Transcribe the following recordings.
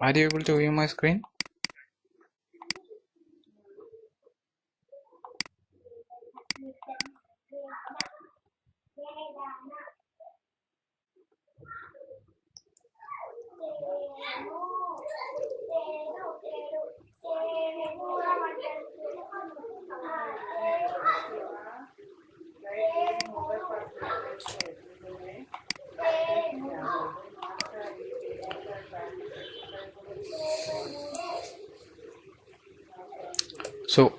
Are you able to view my screen? So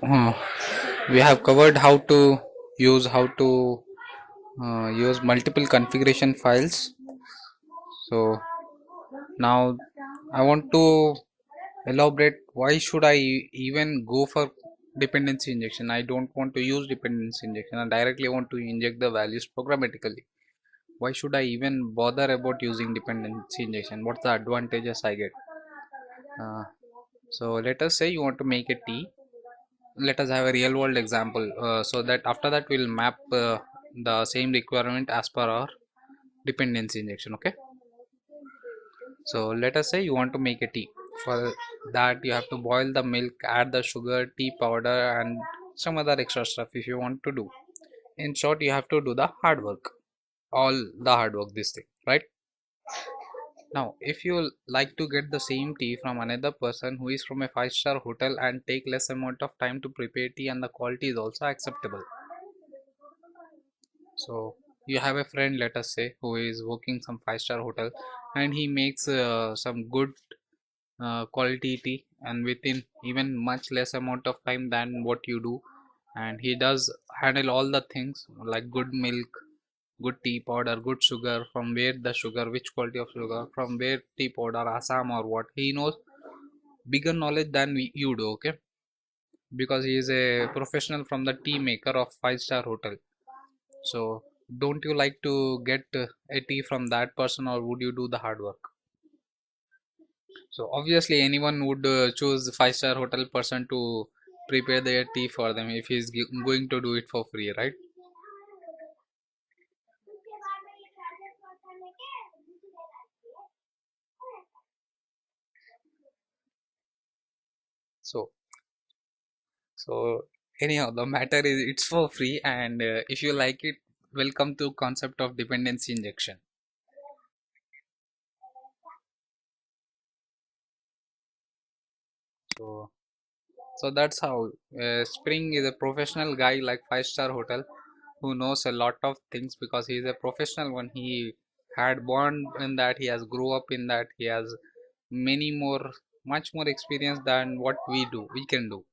we have covered how to use multiple configuration files. So now I want to elaborate why should I even go for dependency injection. I don't want to use dependency injection. I directly want to inject the values programmatically. Why should I even bother about using dependency injection? What's the advantages I get? So let us say you want to make a T. Let us have a real world example, so that after that we'll map the same requirement as per our dependency injection. Okay, so let us say you want to make a tea. For that you have to boil the milk, add the sugar, tea powder, and some other extra stuff if you want to do. In short, you have to do the hard work, all the hard work, this thing, right? Now if you like to get the same tea from another person who is from a 5-star hotel and take less amount of time to prepare tea and the quality is also acceptable. So you have a friend, let us say, who is working some 5-star hotel and he makes some good quality tea and within even much less amount of time than what you do, and he does handle all the things like good milk, good tea powder, good sugar, from where the sugar, which quality of sugar, from where tea powder, Assam or what, he knows bigger knowledge than you do. Okay, because he is a professional from the tea maker of 5-star hotel. So don't you like to get a tea from that person, or would you do the hard work? So obviously anyone would choose 5-star hotel person to prepare their tea for them if he's going to do it for free, right? So so anyhow, the matter is it's for free, and if you like it, welcome to concept of dependency injection. So so that's how Spring is a professional guy like 5-star hotel who knows a lot of things because he is a professional one. He had born in that, he has grew up in that, he has many more, much more experience than what we can do.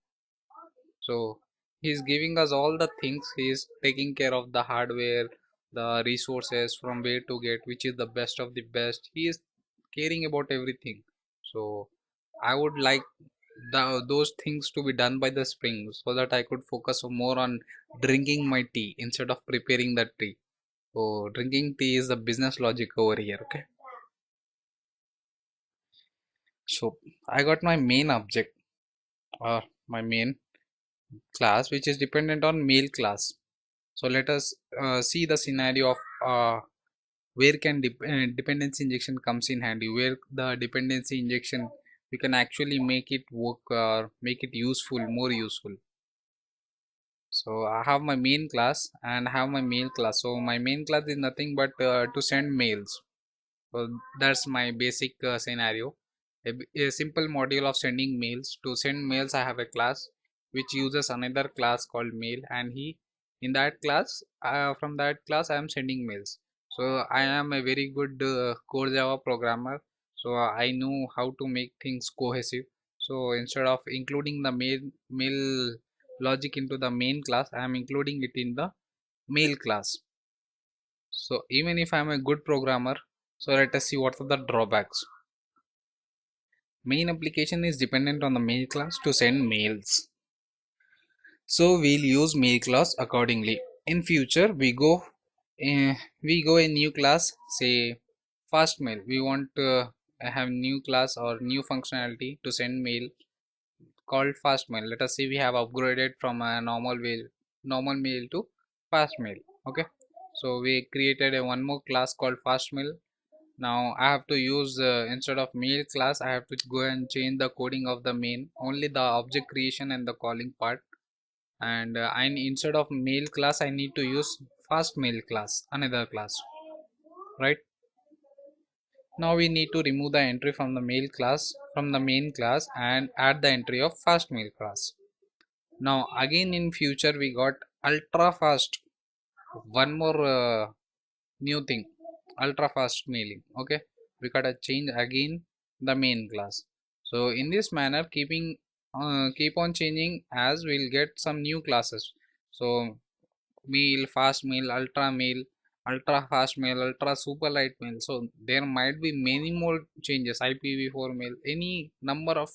So he's giving us all the things. He is taking care of the hardware, the resources, from where to get which is the best of the best. He is caring about everything. So I would like those things to be done by the Spring so that I could focus more on drinking my tea instead of preparing that tea. So drinking tea is the business logic over here. Okay, so I got my main object, or my main class, which is dependent on mail class. So let us see the scenario of where can dependency injection comes in handy, where the dependency injection we can actually make it work or make it useful, more useful. So I have my main class and I have my mail class. So my main class is nothing but to send mails. So that's my basic scenario. A simple module of sending mails. To send mails, I have a class which uses another class called mail, and he in that class, from that class, I am sending mails. So I am a very good core Java programmer. So I know how to make things cohesive. So instead of including the mail logic into the main class, I am including it in the mail class. So even if I am a good programmer, so let us see what are the drawbacks. Main application is dependent on the mail class to send mails. So we'll use mail class accordingly. In future, we go a new class, say fast mail. We want to have new class or new functionality to send mail called fast mail. Let us say we have upgraded from a normal mail to fast mail. Okay. So we created a one more class called fast mail. Now I have to use instead of mail class, I have to go and change the coding of the main, only the object creation and the calling part. And instead of mail class, I need to use fast mail class, another class, right? Now we need to remove the entry from the mail class from the main class and add the entry of fast mail class. Now again in future we got ultra fast, one more new thing, ultra fast mailing. Okay, we gotta change again the main class. So in this manner, keep on changing as we'll get some new classes. So mail, fast mail, ultra fast mail, ultra super light mail. So there might be many more changes. IPv4 mail, any number of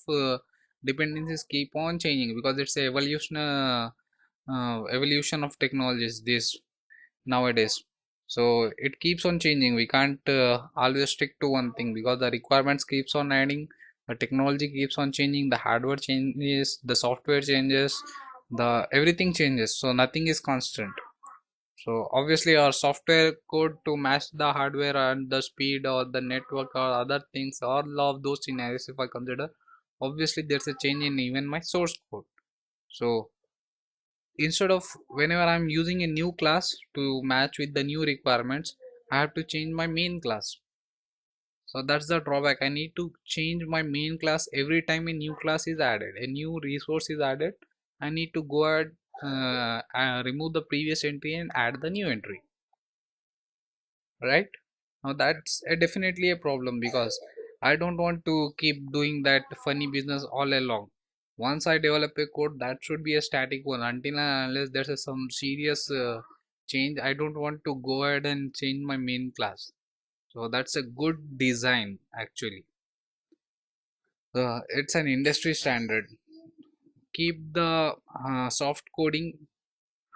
dependencies keep on changing because it's a evolution of technologies this nowadays. So it keeps on changing. We can't always stick to one thing because the requirements keeps on adding, the technology keeps on changing, the hardware changes, the software changes, the everything changes, so nothing is constant. So obviously our software code to match the hardware and the speed or the network or other things, all of those scenarios if I consider, obviously there's a change in even my source code. So instead of whenever I'm using a new class to match with the new requirements, I have to change my main class. So that's the drawback. I need to change my main class every time a new class is added, a new resource is added. I need to go ahead, remove the previous entry and add the new entry, right? Now that's definitely a problem because I don't want to keep doing that funny business all along. Once I develop a code, that should be a static one until and unless there's some serious change. I don't want to go ahead and change my main class. So that's a good design actually. It's an industry standard. Keep the soft coding,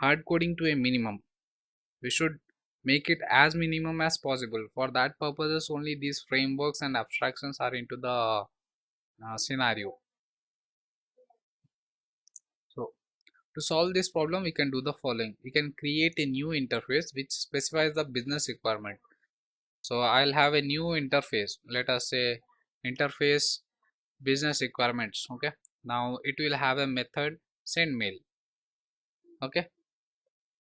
hard coding to a minimum. We should make it as minimum as possible. For that purposes only these frameworks and abstractions are into the scenario. So to solve this problem, we can do the following. We can create a new interface which specifies the business requirement. So I'll have a new interface, let us say interface business requirements. Okay, now it will have a method send mail. Okay,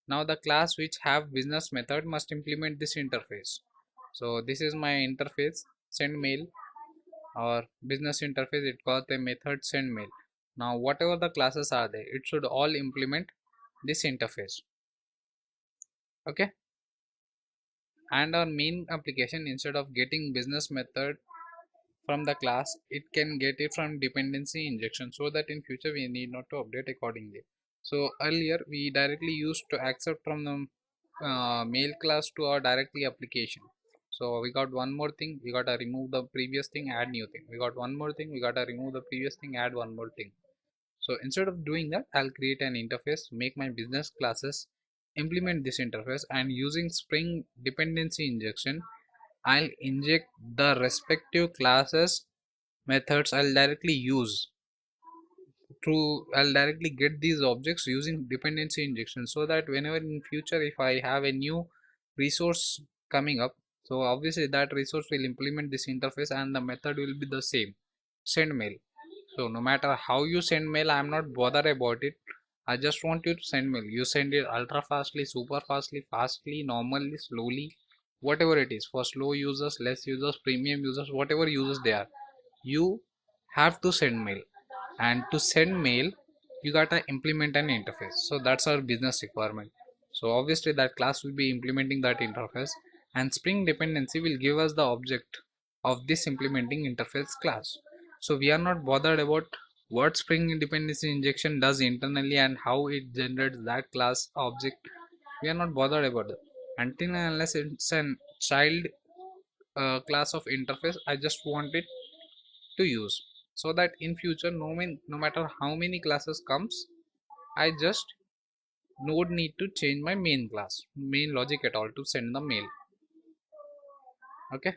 now the class which have business method must implement this interface. So this is my interface send mail, or business interface. It got a method send mail. Now whatever the classes are there, it should all implement this interface. Okay, and our main application, instead of getting business method from the class, it can get it from dependency injection, so that in future we need not to update accordingly. So earlier we directly used to accept from the mail class to our directly application. So we got one more thing, we got to remove the previous thing, add new thing. We got one more thing, we got to remove the previous thing, add one more thing. So instead of doing that, I'll create an interface, make my business classes implement this interface, and using Spring dependency injection, I'll inject the respective classes methods I'll directly get these objects using dependency injection, so that whenever in future if I have a new resource coming up, so obviously that resource will implement this interface and the method will be the same, send mail. So no matter how you send mail, I'm not bothered about it. I just want you to send mail. You send it ultra fastly, super fastly, normally, slowly, whatever it is. For slow users, less users, premium users, whatever users they are, you have to send mail. And to send mail, you gotta implement an interface. So that's our business requirement. So obviously that class will be implementing that interface, and Spring dependency will give us the object of this implementing interface class. So we are not bothered about what Spring dependency injection does internally and how it generates that class object. We are not bothered about that until and unless it's an child class of interface. I just want it to use, so that in future no matter how many classes comes, I just node need to change my main class, main logic at all to send the mail. Okay,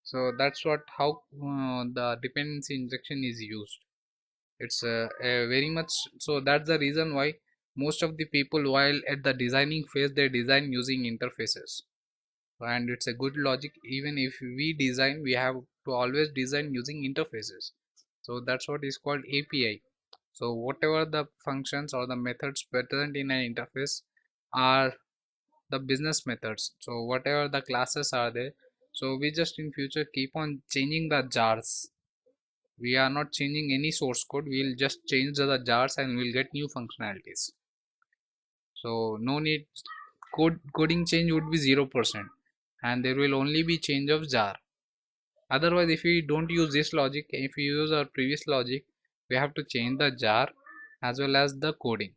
so that's what how the dependency injection is used. It's a very much, so that's the reason why most of the people while at the designing phase they design using interfaces. and it's a good logic. Even if we design, we have to always design using interfaces. So that's what is called API. So whatever the functions or the methods present in an interface are the business methods. So whatever the classes are there, so we just in future keep on changing the jars. We are not changing any source code, we'll just change the jars and we'll get new functionalities. So no need, coding change would be 0%, and there will only be change of jar. Otherwise, if we don't use this logic, if we use our previous logic, we have to change the jar as well as the coding.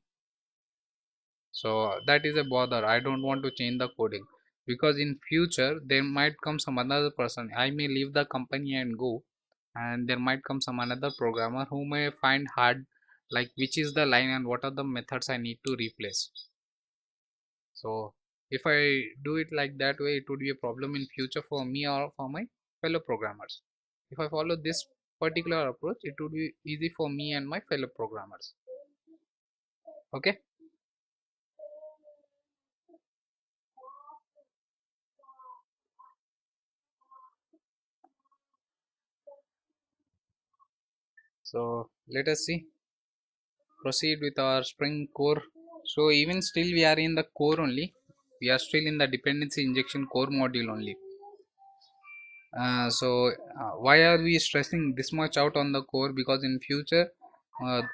So that is a bother. I don't want to change the coding, because in future there might come some another person. I may leave the company and go, and there might come some another programmer who may find hard, like which is the line and what are the methods I need to replace. So if I do it like that way, it would be a problem in future for me or for my fellow programmers. If I follow this particular approach, it would be easy for me and my fellow programmers. Okay. So let us see, proceed with our Spring core. So even still we are in the core only. We are still in the dependency injection core module only. Why are we stressing this much out on the core? Because in future,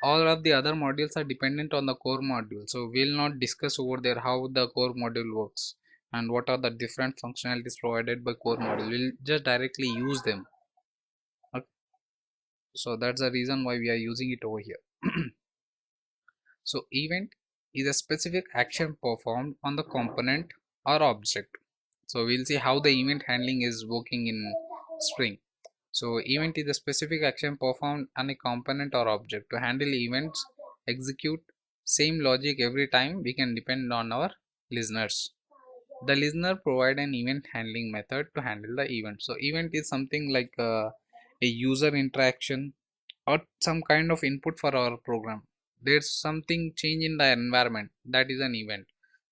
all of the other modules are dependent on the core module. So we'll not discuss over there how the core module works and what are the different functionalities provided by core module. We'll just directly use them. Okay. So that's the reason why we are using it over here. So event is a specific action performed on the component or object. So we'll see how the event handling is working in Spring. So event is a specific action performed on a component or object. To handle events, execute same logic every time, we can depend on our listeners. The listener provide an event handling method to handle the event. So event is something like a user interaction or some kind of input for our program. There's something change in the environment, that is an event.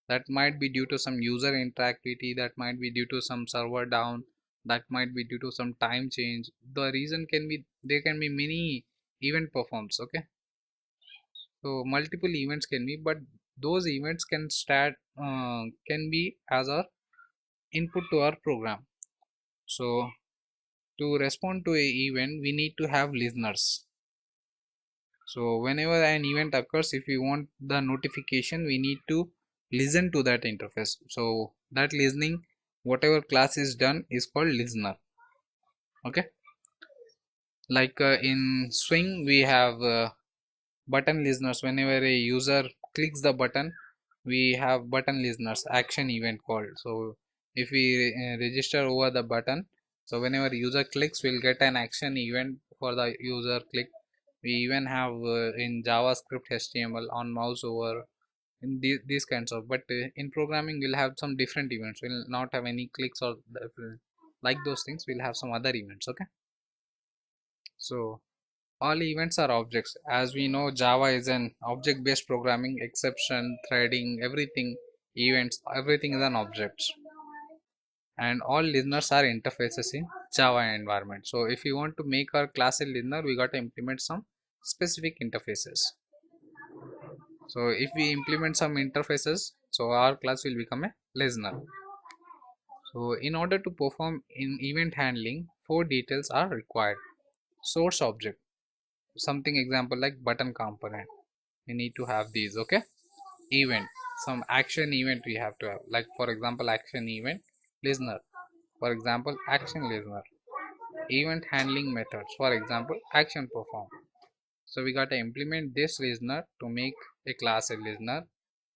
That might be due to some user interactivity, that might be due to some server down, that might be due to some time change. The reason can be, there can be many event performs. Okay, so multiple events can be, but those events can start can be as our input to our program. So to respond to a event, we need to have listeners. So whenever an event occurs, if we want the notification, we need to listen to that interface. So that listening, whatever class is done, is called listener. Okay, like in Swing we have button listeners. Whenever a user clicks the button, we have button listeners action event called. So if we register over the button, so whenever user clicks, we'll get an action event for the user click. We even have in JavaScript, HTML, on mouse over, in these kinds of, but in programming we'll have some different events. We'll not have any clicks or like those things. We'll have some other events. Okay, so all events are objects. As we know, Java is an object based programming. Exception, threading, everything, events, everything is an object. And all listeners are interfaces in Java environment. So if you want to make our class a listener, we got to implement some specific interfaces. So if we implement some interfaces, so our class will become a listener. So in order to perform in event handling, four details are required. Source object, something example like button component, we need to have these. Okay, event, some action event we have to have, like for example action event listener, for example action listener. Event handling methods, for example action perform. So we got to implement this listener to make a class a listener,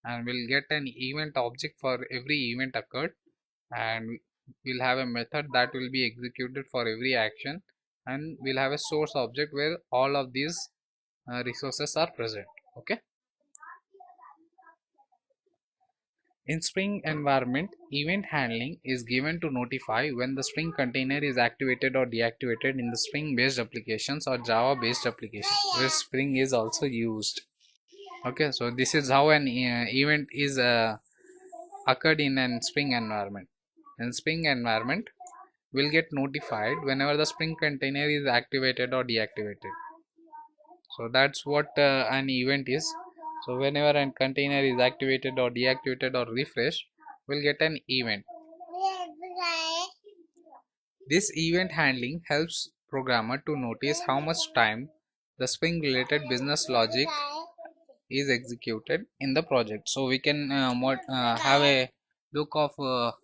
and we'll get an event object for every event occurred, and we'll have a method that will be executed for every action, and we'll have a source object where all of these resources are present. Okay, in Spring environment, event handling is given to notify when the Spring container is activated or deactivated in the Spring based applications or Java based applications where Spring is also used. Okay, so this is how an event is occurred in an Spring environment. in Spring environment will get notified whenever the Spring container is activated or deactivated. So that's what an event is. So whenever a container is activated or deactivated or refreshed, we'll get an event. This event handling helps programmer to notice how much time the Spring related business logic is executed in the project. So we can have a look of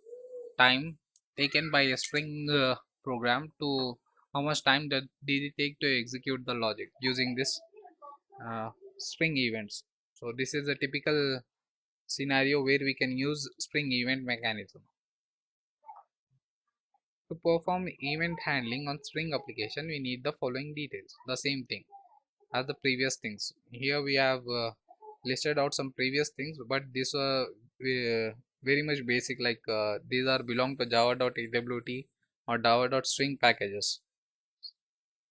time taken by a Spring program to how much time did it take to execute the logic using this Spring events. So this is a typical scenario where we can use Spring event mechanism. To perform event handling on Spring application, we need the following details. The same thing as the previous things. Here we have listed out some previous things, but these are very much basic. Like these are belong to java.awt or java.swing packages.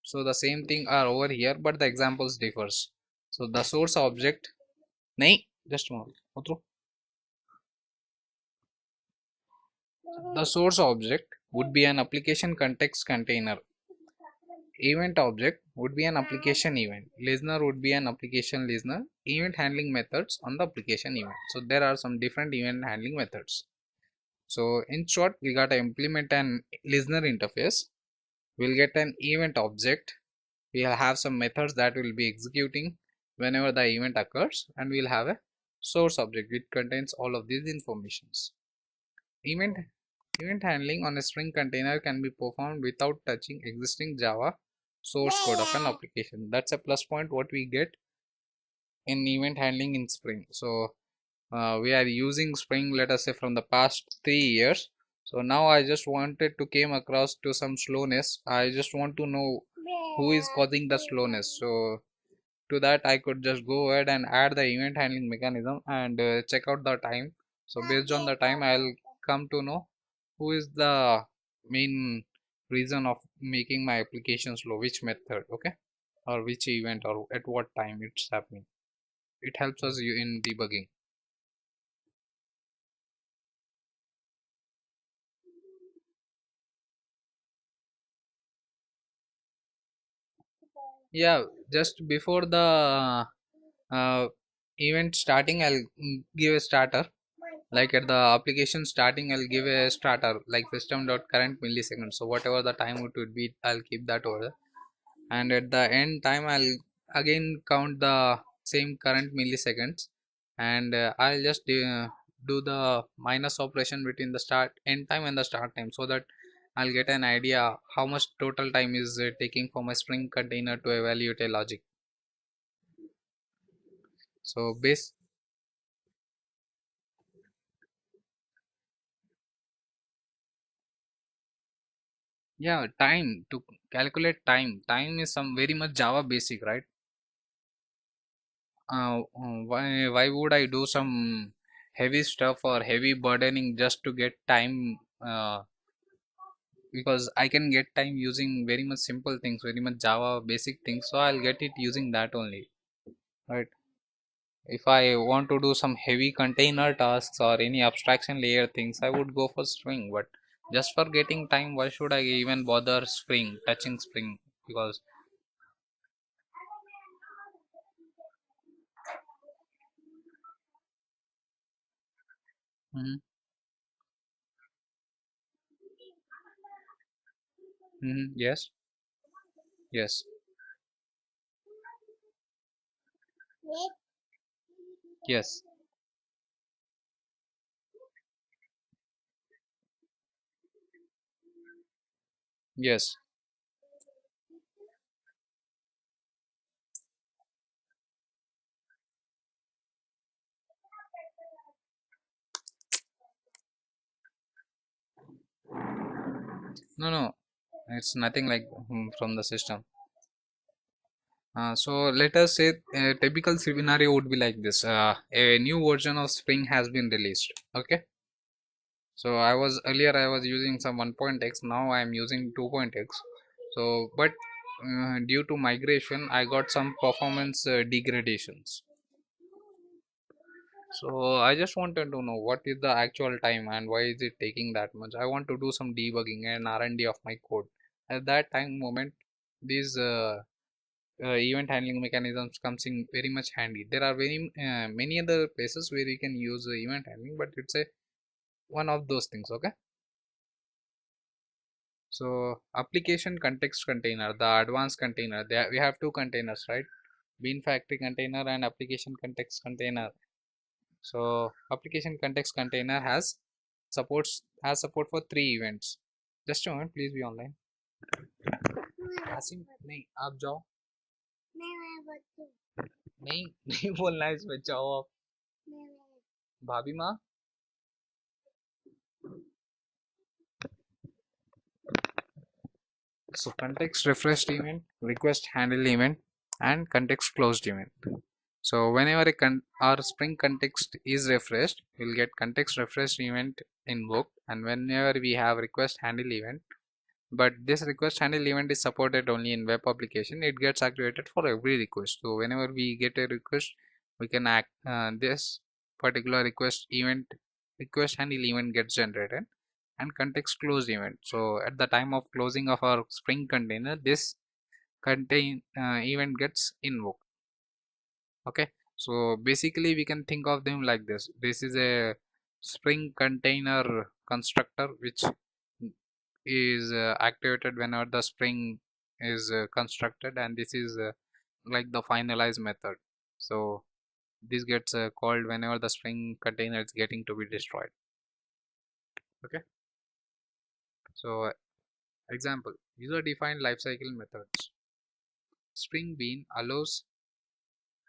So the same thing are over here, but the examples differs. So the source object, nahi, just a moment. Go through. The source object would be an application context container. Event object would be an application event. Listener would be an application listener. Event handling methods on the application event. So there are some different event handling methods. So in short, we got to implement an listener interface. We'll get an event object. We'll have some methods that will be executing whenever the event occurs, and we'll have a source object which contains all of these informations. Event Event handling on a Spring container can be performed without touching existing Java source code of an application. That's a plus point what we get in event handling in Spring. So we are using Spring, let us say, from the past 3 years. So now I just wanted to came across to some slowness. I just want to know who is causing the slowness. So to that I could just go ahead and add the event handling mechanism and check out the time. So based on the time I'll come to know who is the main reason of making my application slow, which method, okay, or which event or at what time it's happening. It helps us in debugging. Yeah, just before the uh, event starting I'll give a starter. Like at the application starting I'll give a starter like system dot current millisecond. So whatever the time it would be, I'll keep that over there. And at the end time I'll again count the same current milliseconds, and I'll just do the minus operation between the start end time and the start time, so that I'll get an idea how much total time is taking for my Spring container to evaluate a logic. So base Yeah, time to calculate time is some very much Java basic, right? Why would I do some heavy stuff or heavy burdening just to get time? Because I can get time using very much simple things, very much Java basic things, so I'll get it using that only, right? If I want to do some heavy container tasks or any abstraction layer things, I would go for Spring. But just for getting time, why should I even bother touching Spring? Because Mhm, yes, yes, yes, yes. No, no, it's nothing like from the system. So let us say a typical scenario would be like this. A new version of Spring has been released. Okay. So I was using some 1.x. Now I am using 2.x. So, but due to migration, I got some performance degradations. So I just wanted to know what is the actual time and why is it taking that much. I want to do some debugging and R&D of my code. At that time moment, these event handling mechanisms comes in very much handy. There are very many other places where you can use event handling, but it's a one of those things. Okay. So application context container, the advanced container. There we have two containers, right? Bean factory container and application context container. So application context container has support for three events. Just a moment, please be online. Asim नहीं आप जाओ नहीं नहीं बोलना है इसमें जाओ आप भाभी माँ so context refreshed event, request handle event, and context closed event. So whenever our Spring context is refreshed, we'll get context refreshed event invoked, and whenever we have request handle event, but this request handle event is supported only in web application, it gets activated for every request. So whenever we get a request, we can act this particular request handle event gets generated and context closed event. So at the time of closing of our Spring container, this contain event gets invoked. Okay, so basically we can think of them like this is a Spring container constructor which is activated whenever the Spring is constructed, and this is like the finalize method. So this gets called whenever the Spring container is getting to be destroyed. Okay, so example, user defined lifecycle methods. Spring Bean allows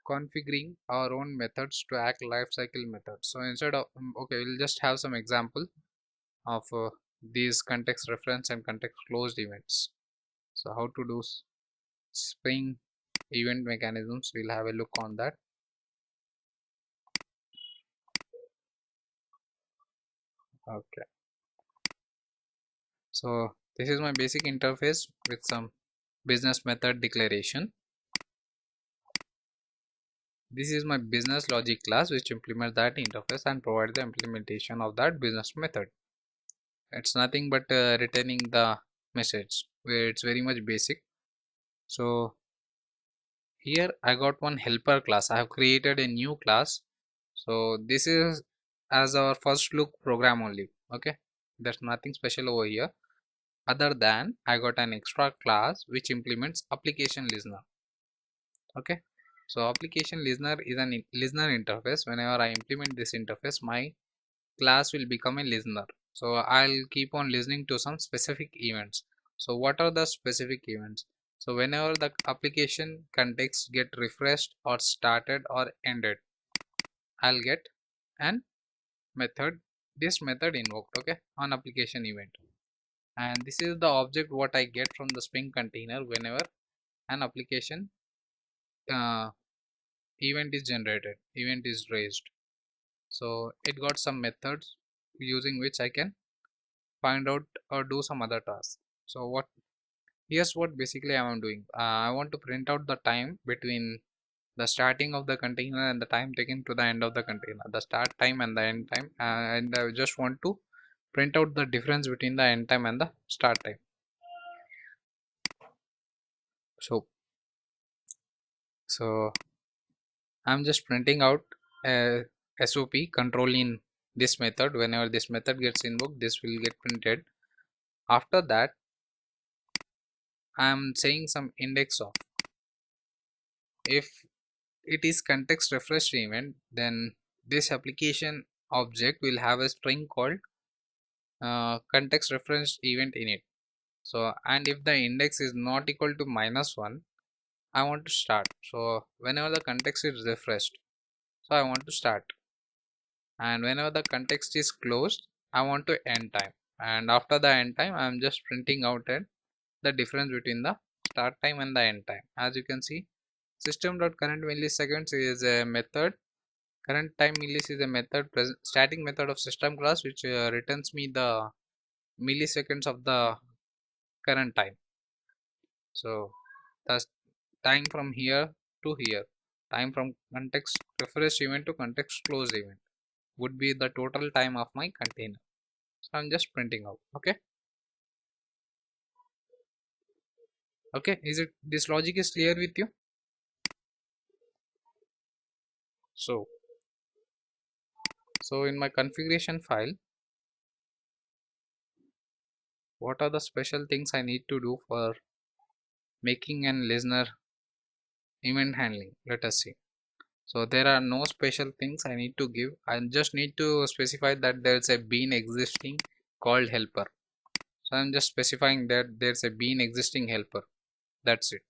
configuring our own methods to act lifecycle methods. So instead of okay, we'll just have some example of these context reference and context closed events. So how to do Spring event mechanisms, we'll have a look on that. Okay, so this is my basic interface with some business method declaration. This is my business logic class which implements that interface and provide the implementation of that business method. It's nothing but returning the message where it's very much basic. So here I got one helper class. I have created a new class. So this is as our first look program only. Okay, there's nothing special over here other than I got an extra class which implements application listener. Okay, so application listener is an listener interface. Whenever I implement this interface, my class will become a listener. So I'll keep on listening to some specific events. So what are the specific events? So whenever the application context get refreshed or started or ended, I'll get an method, this method invoked, okay, on application event. And this is the object what I get from the Spring container whenever an application uh, event is generated, event is raised. So it got some methods using which I can find out or do some other tasks. So here's what basically I am doing. I want to print out the time between the starting of the container and the time taken to the end of the container, the start time and the end time, and I just want to print out the difference between the end time and the start time. So I'm just printing out a SOP control in this method. Whenever this method gets invoked, this will get printed. After that, I'm saying some index of. If it is context refresh event, then this application object will have a string called context reference event in it. So, and if the index is not equal to -1, I want to start. So whenever the context is refreshed, so I want to start, and whenever the context is closed, I want to end time, and after the end time I am just printing out the difference between the start time and the end time. As you can see, system.current milliseconds is a method, current time millis is a method, static method of system class which returns me the milliseconds of the current time. So the time from here to here. time from context refresh event to context close event would be the total time of my container. So I'm just printing out. Okay. Okay, is it this logic is clear with you? So so in my configuration file, what are the special things I need to do for making an listener event handling? Let us see. So there are no special things I need to give. I just need to specify that there's a bean existing called helper. So I'm just specifying that there's a bean existing helper. That's it.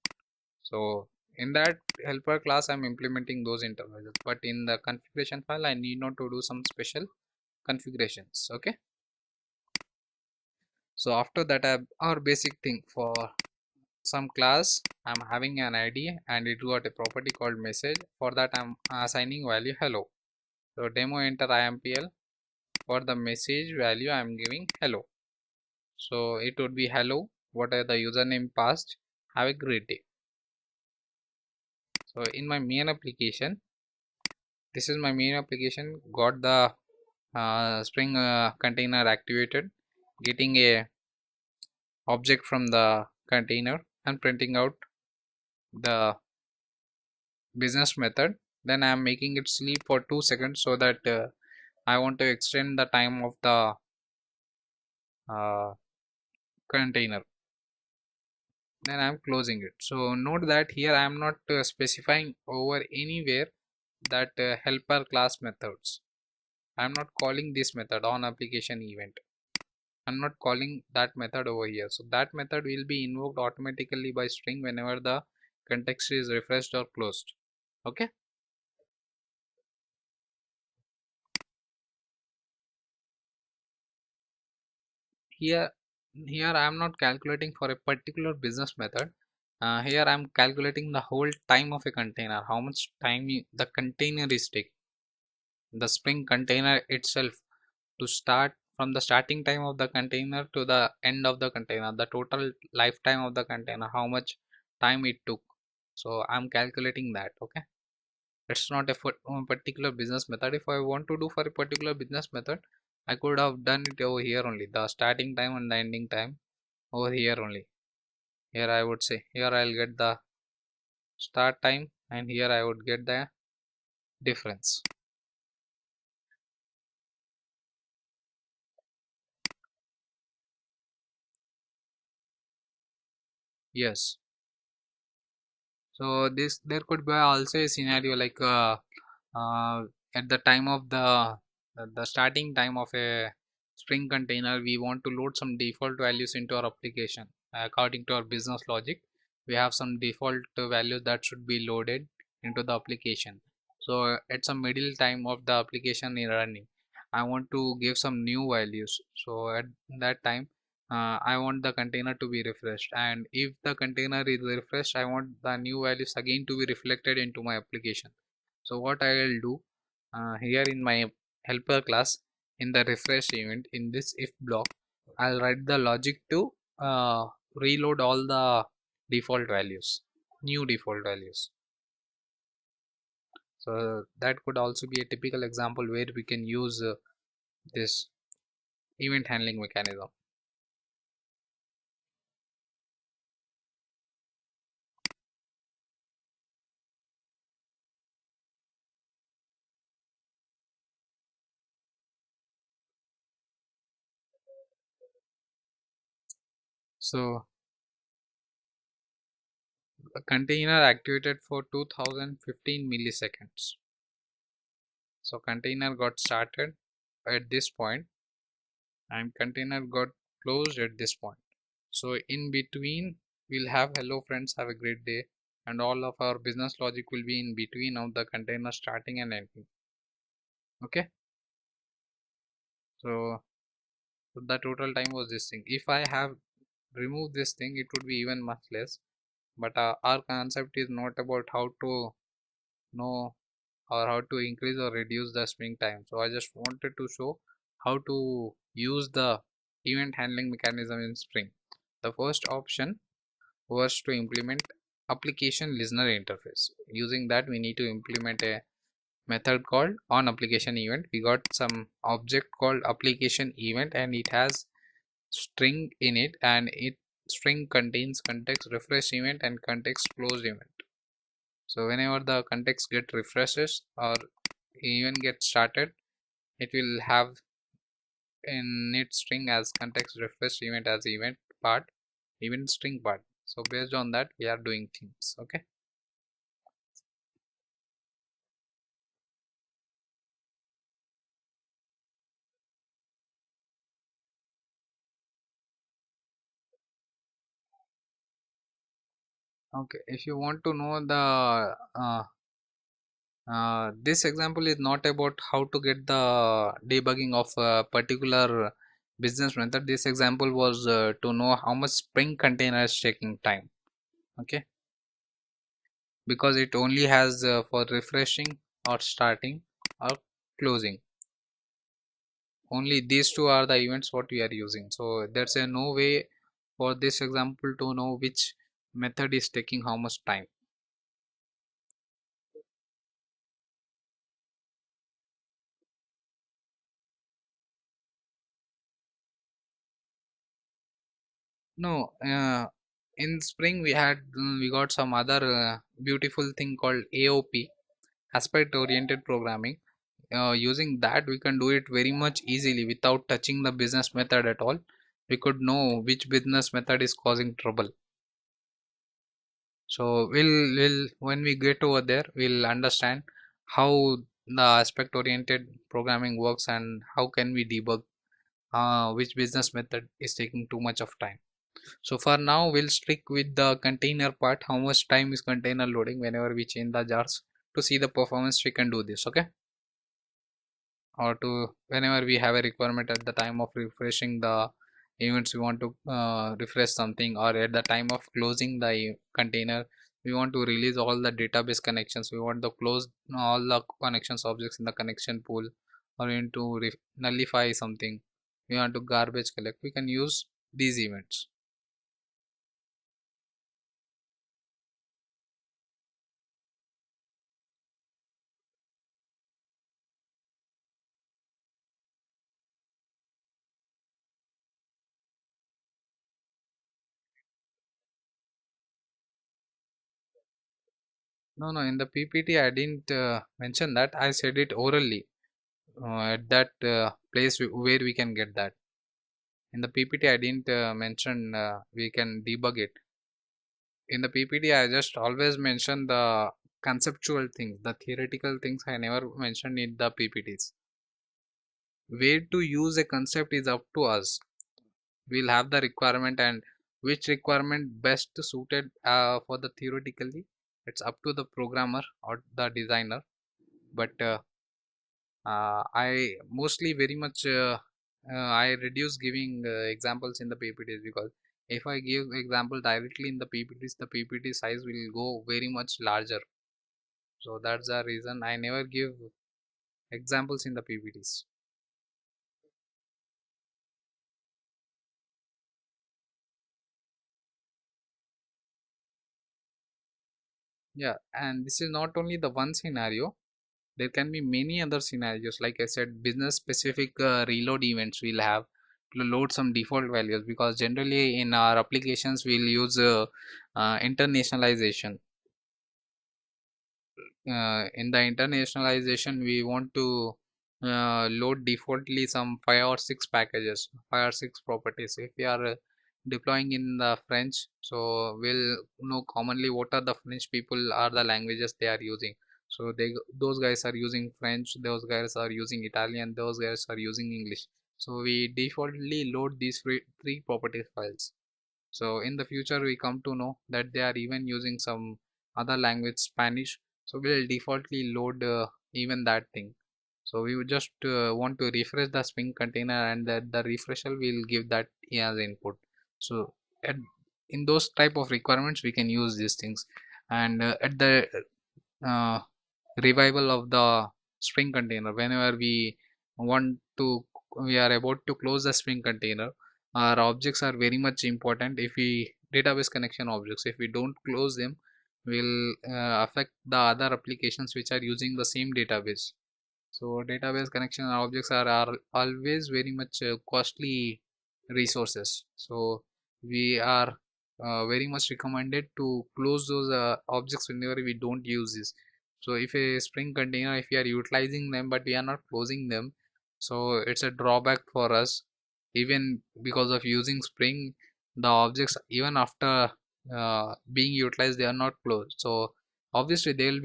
So in that helper class I'm implementing those interfaces, but in the configuration file I need not to do some special configurations. Okay. So after that I have our basic thing for some class. I'm having an ID and it got a property called message. For that I'm assigning value hello. So demo enter IMPL. For the message value I'm giving hello. So it would be hello, what are the username passed, have a great day. So in my main application, this is my main application, got the Spring container activated, getting a object from the container and printing out the business method. Then I am making it sleep for 2 seconds so that I want to extend the time of the uh, container. Then I am closing it. So note that here I am not specifying over anywhere that helper class methods. I am not calling this method on application event. I'm not calling that method over here. So that method will be invoked automatically by string whenever the context is refreshed or closed. Okay. Here here I am not calculating for a particular business method. Here I am calculating the whole time of a container, how much time the container is taking, the Spring container itself, to start from the starting time of the container to the end of the container, the total lifetime of the container, how much time it took. So I'm calculating that. Okay. It's not a particular business method. If I want to do for a particular business method, I could have done it over here only, the starting time and the ending time over here only. Here I would say, here I'll get the start time and here I would get the difference. Yes. So this, there could be also a scenario like uh, at the time of the starting time of a Spring container, we want to load some default values into our application. According to our business logic, we have some default values that should be loaded into the application. So at some middle time of the application in running, I want to give some new values. So at that time, I want the container to be refreshed, and if the container is refreshed, I want the new values again to be reflected into my application. So what I will do, here in my helper class, in the refresh event, in this if block, I'll write the logic to reload all the default values, new default values. So that could also be a typical example where we can use this event handling mechanism. So a container activated for 2015 milliseconds. So container got started at this point and container got closed at this point. So in between we'll have hello friends, have a great day, and all of our business logic will be in between of the container starting and ending. Okay. So the total time was this thing. If I have removed this thing, it would be even much less, but our concept is not about how to know or how to increase or reduce the spring time. So I just wanted to show how to use the event handling mechanism in Spring. The first option was to implement application listener interface. Using that, we need to implement a method called on application event. We got some object called application event, and it has string in it, and it string contains context refresh event and context closed event. So whenever the context get refreshes or event gets started, it will have in its string as context refresh event as event part, event string part. So based on that, we are doing things. Okay. Okay, if you want to know the this example is not about how to get the debugging of a particular business method. This example was to know how much Spring container is taking time. Okay, because it only has for refreshing or starting or closing. Only these two are the events what we are using. So there's a no way for this example to know which method is taking how much time. No, in Spring we got some other beautiful thing called AOP, aspect oriented programming. Using that, we can do it very much easily without touching the business method at all. We could know which business method is causing trouble. So we'll when we get over there, we'll understand how the aspect oriented programming works and how can we debug which business method is taking too much of time. So for now, we'll stick with the container part. How much time is container loading whenever we change the jars? To see the performance, we can do this. Okay, or to whenever we have a requirement at the time of refreshing the events, we want to refresh something, or at the time of closing the container, we want to release all the database connections, we want to close all the connections objects in the connection pool, or we want to nullify something, we want to garbage collect, we can use these events. No, in the PPT I didn't mention that. I said it orally at that place where we can get that. In the PPT, I didn't mention we can debug it. In the PPT, I just always mention the conceptual things, the theoretical things I never mentioned in the PPTs. Where to use a concept is up to us. We'll have the requirement, and which requirement best suited for the theoretically, it's up to the programmer or the designer. But I mostly very much I reduce giving examples in the PPTs, because if I give example directly in the PPTs, the PPT size will go very much larger. So that's the reason I never give examples in the PPTs. Yeah, and this is not only the one scenario. There can be many other scenarios. Like I said, business specific reload events will have to load some default values, because generally in our applications we'll use internationalization. In the internationalization, we want to load defaultly some 5 or 6 packages, 5 or 6 properties. If we are deploying in the French, so we'll know commonly what are the French people are the languages they are using. So those guys are using French, those guys are using Italian, those guys are using English. So we defaultly load these three property files. So in the future we come to know that they are even using some other language, Spanish. So we'll defaultly load even that thing. So we would just want to refresh the Spring container, and that the refresher will give that as input. So at, in those type of requirements we can use these things. And at the uh, revival of the Spring container, whenever we are about to close the Spring container, our objects are very much important. If we database connection objects, if we don't close them, will affect the other applications which are using the same database. So database connection objects are always very much costly resources. So we are very much recommended to close those objects whenever we don't use this. So if a Spring container, if we are utilizing them but we are not closing them, so it's a drawback for us. Even because of using Spring, the objects even after being utilized, they are not closed. So obviously they'll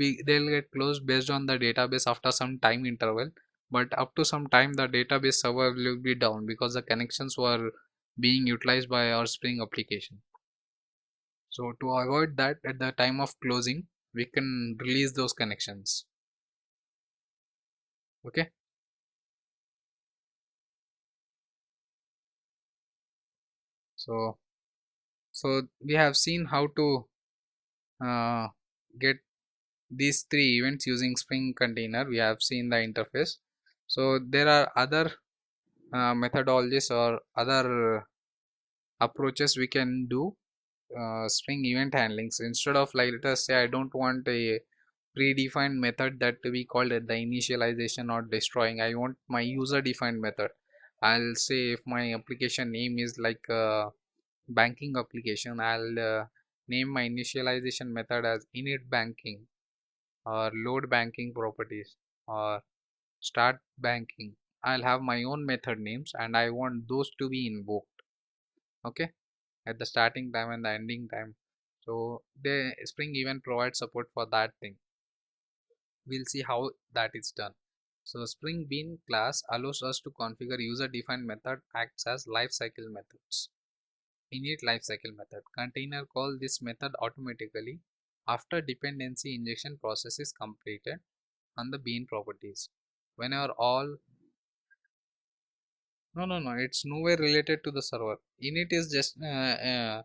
get closed based on the database after some time interval, but up to some time the database server will be down because the connections were being utilized by our Spring application. So to avoid that, at the time of closing we can release those connections. Okay, so we have seen how to uh, get these three events using Spring container. We have seen the interface. So there are other methodologies or other approaches we can do Spring event handling. So instead of, like, let us say I don't want a predefined method that we call it the initialization or destroying. I want my user defined method. I'll say if my application name is like a banking application, I'll name my initialization method as init banking or load banking properties or start banking. I'll have my own method names and I want those to be invoked, okay, at the starting time and the ending time. So the Spring even provides support for that thing. We'll see how that is done. So Spring Bean class allows us to configure user defined method acts as lifecycle methods. Init lifecycle method container call this method automatically after dependency injection process is completed on the bean properties. Whenever all, no, it's nowhere related to the server. Init is just a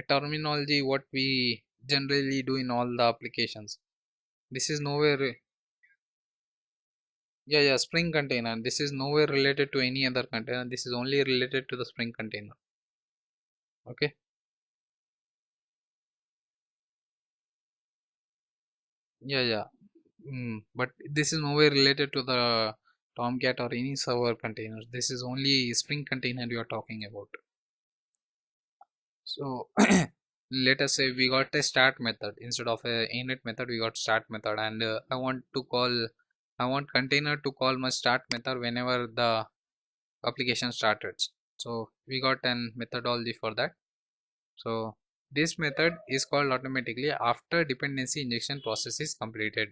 terminology what we generally do in all the applications. This is nowhere yeah, Spring container. This is nowhere related to any other container. This is only related to the Spring container. Okay. Yeah. But this is nowhere related to the Tomcat or any server containers. This is only Spring container you are talking about. So let us say we got a start method instead of a init method. We got start method, and I want container to call my start method whenever the application started. So we got an methodology for that. So this method is called automatically after dependency injection process is completed.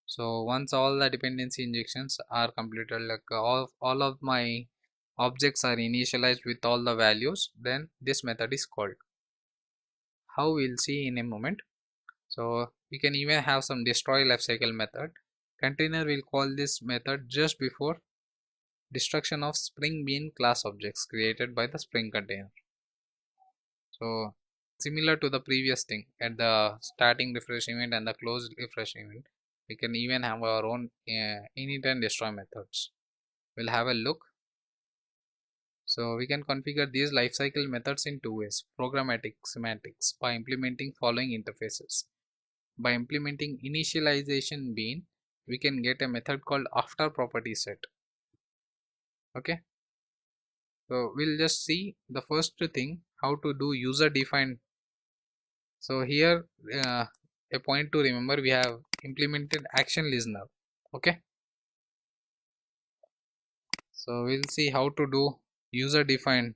So once all the dependency injections are completed, like all of my objects are initialized with all the values, then this method is called. How, we'll see in a moment. So we can even have some destroy lifecycle method. Container will call this method just before destruction of Spring Bean class objects created by the Spring container. So similar to the previous thing, at the starting refresh event and the close refresh event, we can even have our own init and destroy methods. We'll have a look. So we can configure these lifecycle methods in two ways: programmatic semantics by implementing following interfaces. By implementing initialization bean, we can get a method called after property set. Okay, so we'll just see the first thing, how to do user defined. So here a point to remember, we have implemented action listener. Okay, so we'll see how to do user defined.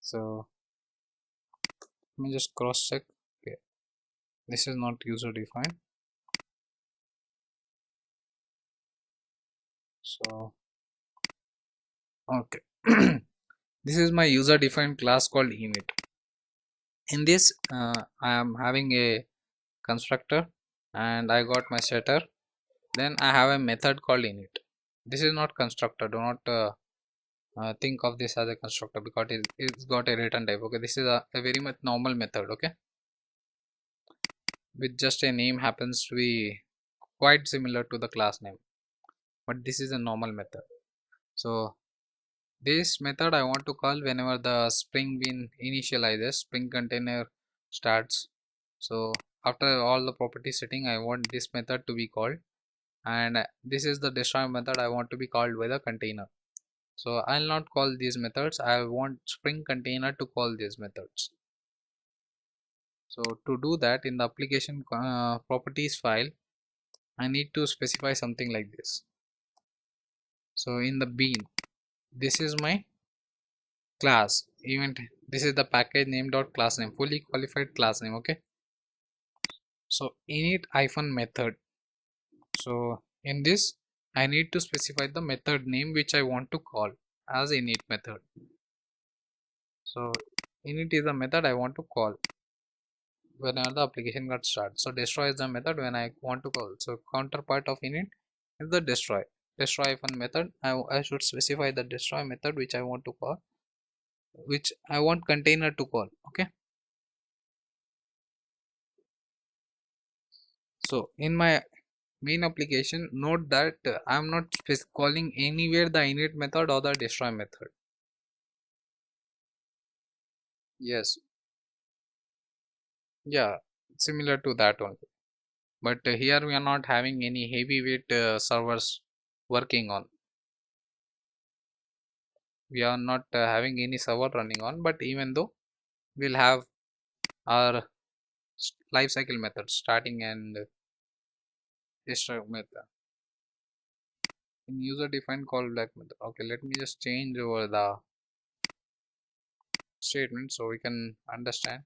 So let me just cross check. Okay, this is not user defined. So okay, this is my user defined class called init. In this I am having a constructor and I got my setter. Then I have a method called init. This is not constructor. Do not think of this as a constructor because it's got a return type. Okay, this is a very much normal method. Okay, with just a name happens to be quite similar to the class name, but this is a normal method. So this method I want to call whenever the Spring Bean initializes Spring container starts. So after all the property setting, I want this method to be called, and this is the destroy method I want to be called by the container. So I'll not call these methods, I want Spring Container to call these methods. So to do that, in the application properties file, I need to specify something like this. So in the bean, this is my class event, this is the package name dot class name, fully qualified class name. Okay, so init hyphen method. So in this, I need to specify the method name which I want to call as init method. So init is the method I want to call whenever the application got started. So destroy is the method when I want to call. So counterpart of init is the destroy. Destroy hyphen method. I should specify the destroy method which I want to call, which I want container to call. Okay. So in my main application, note that I'm not calling anywhere the init method or the destroy method. Yes. Yeah. Similar to that only. But here we are not having any heavyweight servers working on. We are not having any server running on, but even though we'll have our life cycle methods starting and destroy method in user defined callback method. Okay, let me just change over the statement so we can understand.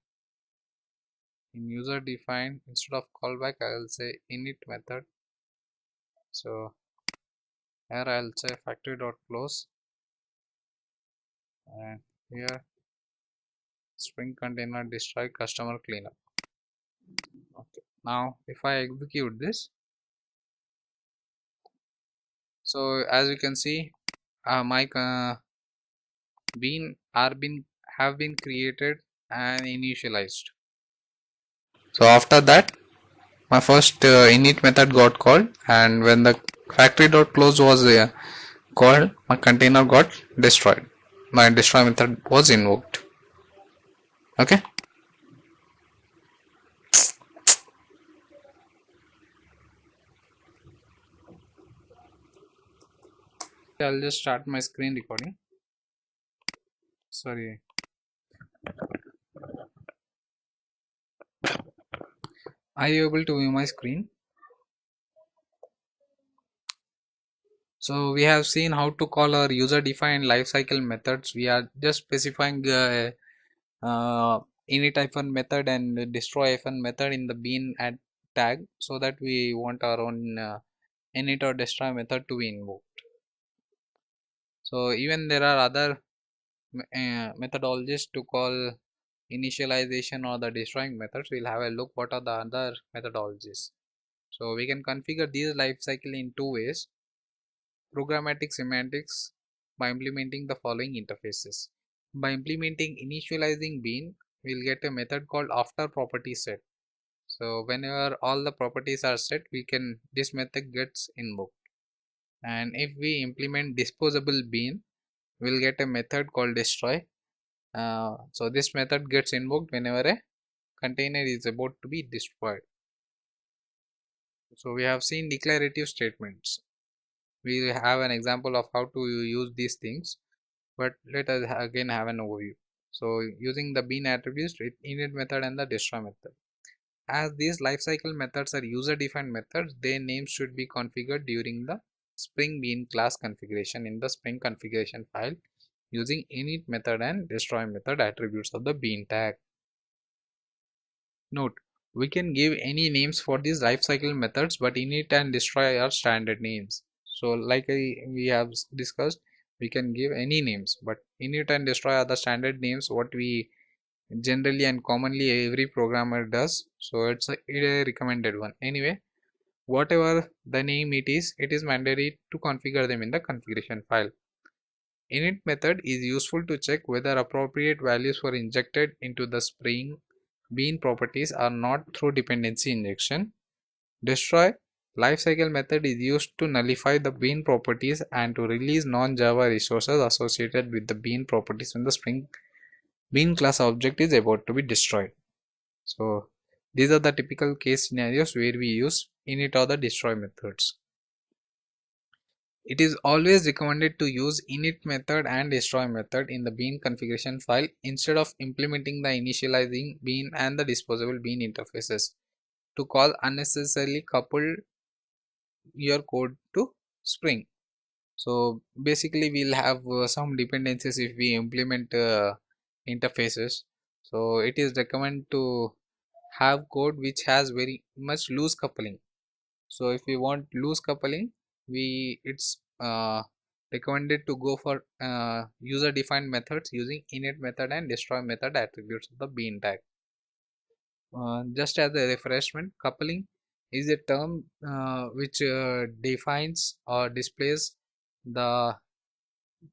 In user defined, instead of callback, I will say init method. So here I'll say factory dot close, and here Spring Container destroy customer cleanup. Okay, now if I execute this, so as you can see, my bean are been have been created and initialized. So after that, my first init method got called, and when the factory dot close was called, my container got destroyed. My destroy method was invoked. Okay. I'll just start my screen recording. Sorry. Are you able to view my screen? So we have seen how to call our user defined lifecycle methods. We are just specifying init hyphen method and destroy hyphen method in the bean add tag, so that we want our own init or destroy method to be invoked. So even there are other methodologies to call initialization or the destroying methods. We'll have a look what are the other methodologies. So we can configure these lifecycle in two ways: programmatic semantics, by implementing the following interfaces. By implementing initializing bean, we'll get a method called after property set. So whenever all the properties are set, we can this method gets invoked. And if we implement disposable bean, we'll get a method called destroy. So this method gets invoked whenever a container is about to be destroyed. So we have seen declarative statements. We have an example of how to use these things, but let us again have an overview. So using the bean attributes with init method and the destroy method. As these lifecycle methods are user defined methods, their names should be configured during the Spring Bean class configuration in the Spring configuration file using init method and destroy method attributes of the bean tag. Note, we can give any names for these lifecycle methods, but init and destroy are standard names. So like we have discussed, we can give any names, but init and destroy are the standard names what we generally and commonly every programmer does. So it's a recommended one. Anyway, whatever the name it is mandatory to configure them in the configuration file. Init method is useful to check whether appropriate values were injected into the Spring Bean properties are not through dependency injection. Destroy lifecycle method is used to nullify the bean properties and to release non-Java resources associated with the bean properties when the Spring Bean class object is about to be destroyed. So these are the typical case scenarios where we use init or the destroy methods. It is always recommended to use init method and destroy method in the bean configuration file instead of implementing the initializing bean and the disposable bean interfaces to call unnecessarily couple your code to Spring. So basically we'll have some dependencies if we implement interfaces. So it is recommended to have code which has very much loose coupling. So if we want loose coupling, we it's recommended to go for user defined methods using init method and destroy method attributes of the bean tag. Just as a refreshment, coupling is a term which defines or displays the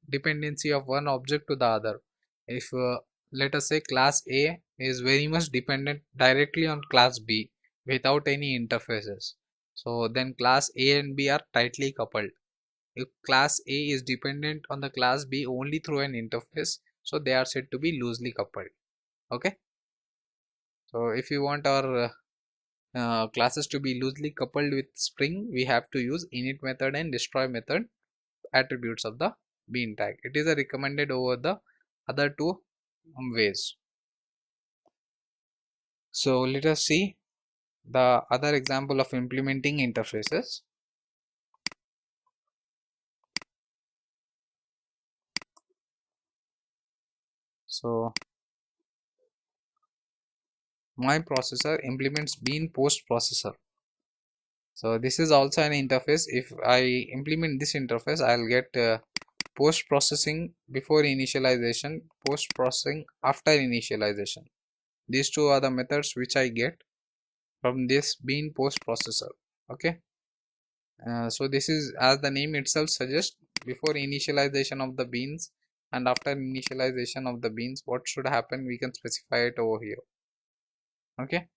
dependency of one object to the other. If let us say class A is very much dependent directly on class B without any interfaces, so then class A and B are tightly coupled. If class A is dependent on the class B only through an interface, so they are said to be loosely coupled. Okay, so if you want our classes to be loosely coupled with Spring, we have to use init method and destroy method attributes of the bean tag. It is a recommended over the other two ways. So let us see the other example of implementing interfaces. So my processor implements bean post processor. So this is also an interface. If I implement this interface, I'll get post processing before initialization, post processing after initialization. These two are the methods which I get from this bean post processor. Okay, so this is, as the name itself suggests, before initialization of the beans and after initialization of the beans, what should happen, we can specify it over here. Okay,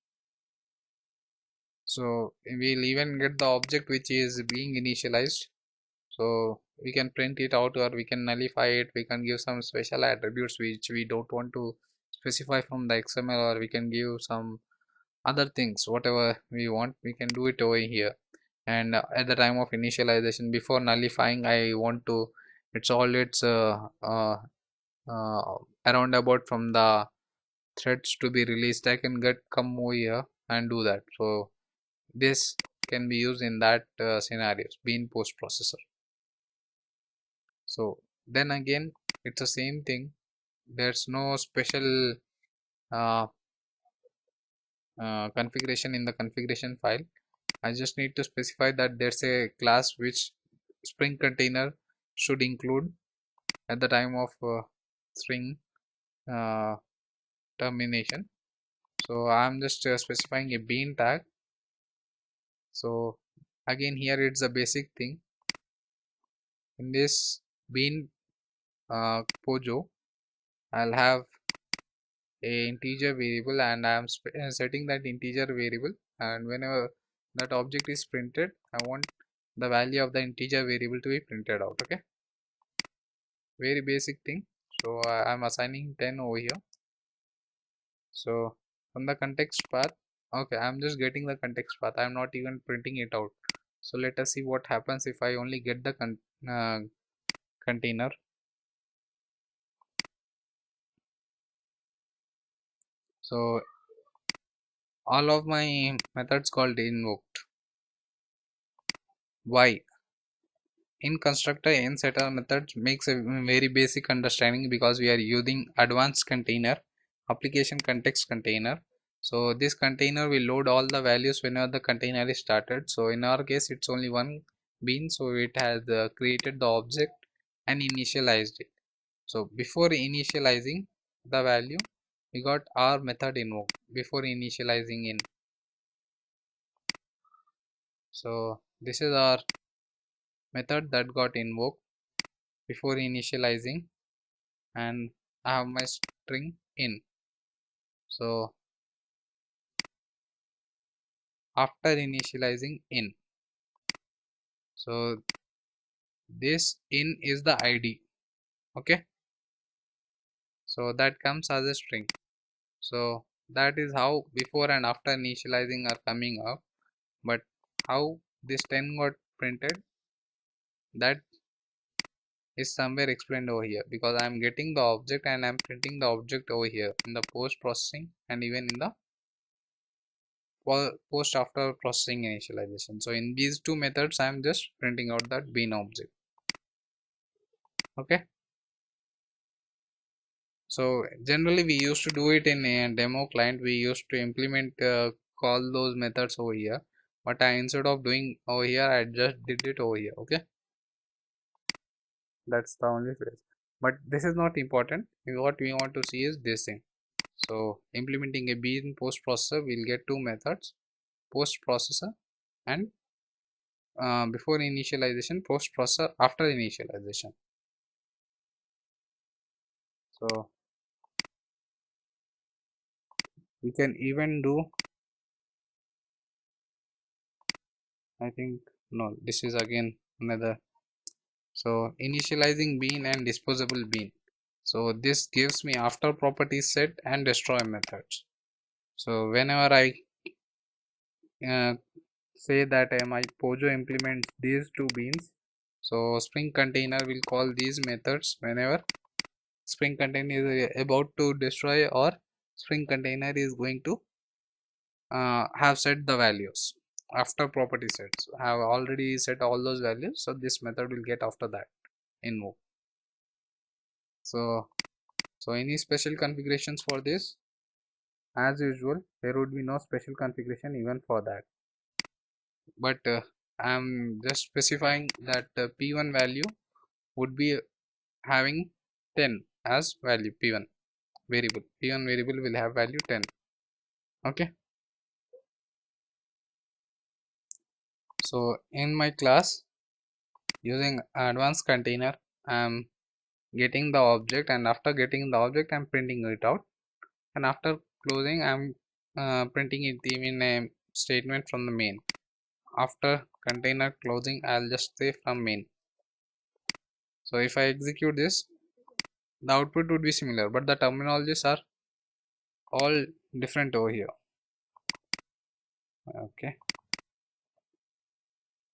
so we'll even get the object which is being initialized, so we can print it out or we can nullify it. We can give some special attributes which we don't want to specify from the XML, or we can give some other things, whatever we want, we can do it over here. And at the time of initialization, before nullifying, I want to, it's all its around about from the threads to be released, I can get come over here and do that. So this can be used in that scenarios, being post processor. So then again, it's the same thing. There's no special uh, configuration in the configuration file. I just need to specify that there's a class which Spring container should include at the time of string uh, termination. So I'm just specifying a bean tag. So again, here it's a basic thing. In this bean pojo, I'll have a integer variable, and I'm setting that integer variable, and whenever that object is printed, I want the value of the integer variable to be printed out. Okay, very basic thing. So I'm assigning 10 over here. So from the context path, okay, I'm just getting the context path, I'm not even printing it out. So let us see what happens if I only get the container. So all of my methods called invoked. Why? In constructor n setter methods makes a very basic understanding, because we are using advanced container application context container. So this container will load all the values whenever the container is started. So in our case, it's only one bean, so it has created the object and initialized it. So before initializing the value, we got our method invoked before initializing in. So this is our method that got invoked before initializing, and I have my string in. So after initializing in, so this in is the id. Okay, so that comes as a string. So that is how before and after initializing are coming up, but how this 10 got printed, that is somewhere explained over here, because I am getting the object and I am printing the object over here in the post processing and even in the post after processing initialization. So in these two methods I am just printing out that bean object. Okay, so generally we used to do it in a demo client. We used to implement call those methods over here, but I, instead of doing over here, I just did it over here. Okay, that's the only phrase, but this is not important. What we want to see is this thing. So implementing a bean post processor, we'll get two methods: post processor and before initialization, post processor after initialization. So we can even do, I think, no, this is again another. So initializing bean and disposable bean, so this gives me after property set and destroy methods. So whenever I uh, say that my pojo implements these two beans, so spring container will call these methods whenever spring container is about to destroy, or spring container is going to have set the values after property sets. Have already set all those values, so this method will get after that in move. So any special configurations for this? As usual, there would be no special configuration even for that, but I'm just specifying that p1 value would be having 10 as value. P1 variable will have value 10. Okay, so in my class, using advanced container, I'm getting the object, and after getting the object I'm printing it out, and after closing I'm printing it in a statement from the main. After container closing, I'll just say from main. So if I execute this, the output would be similar, but the terminologies are all different over here. Okay,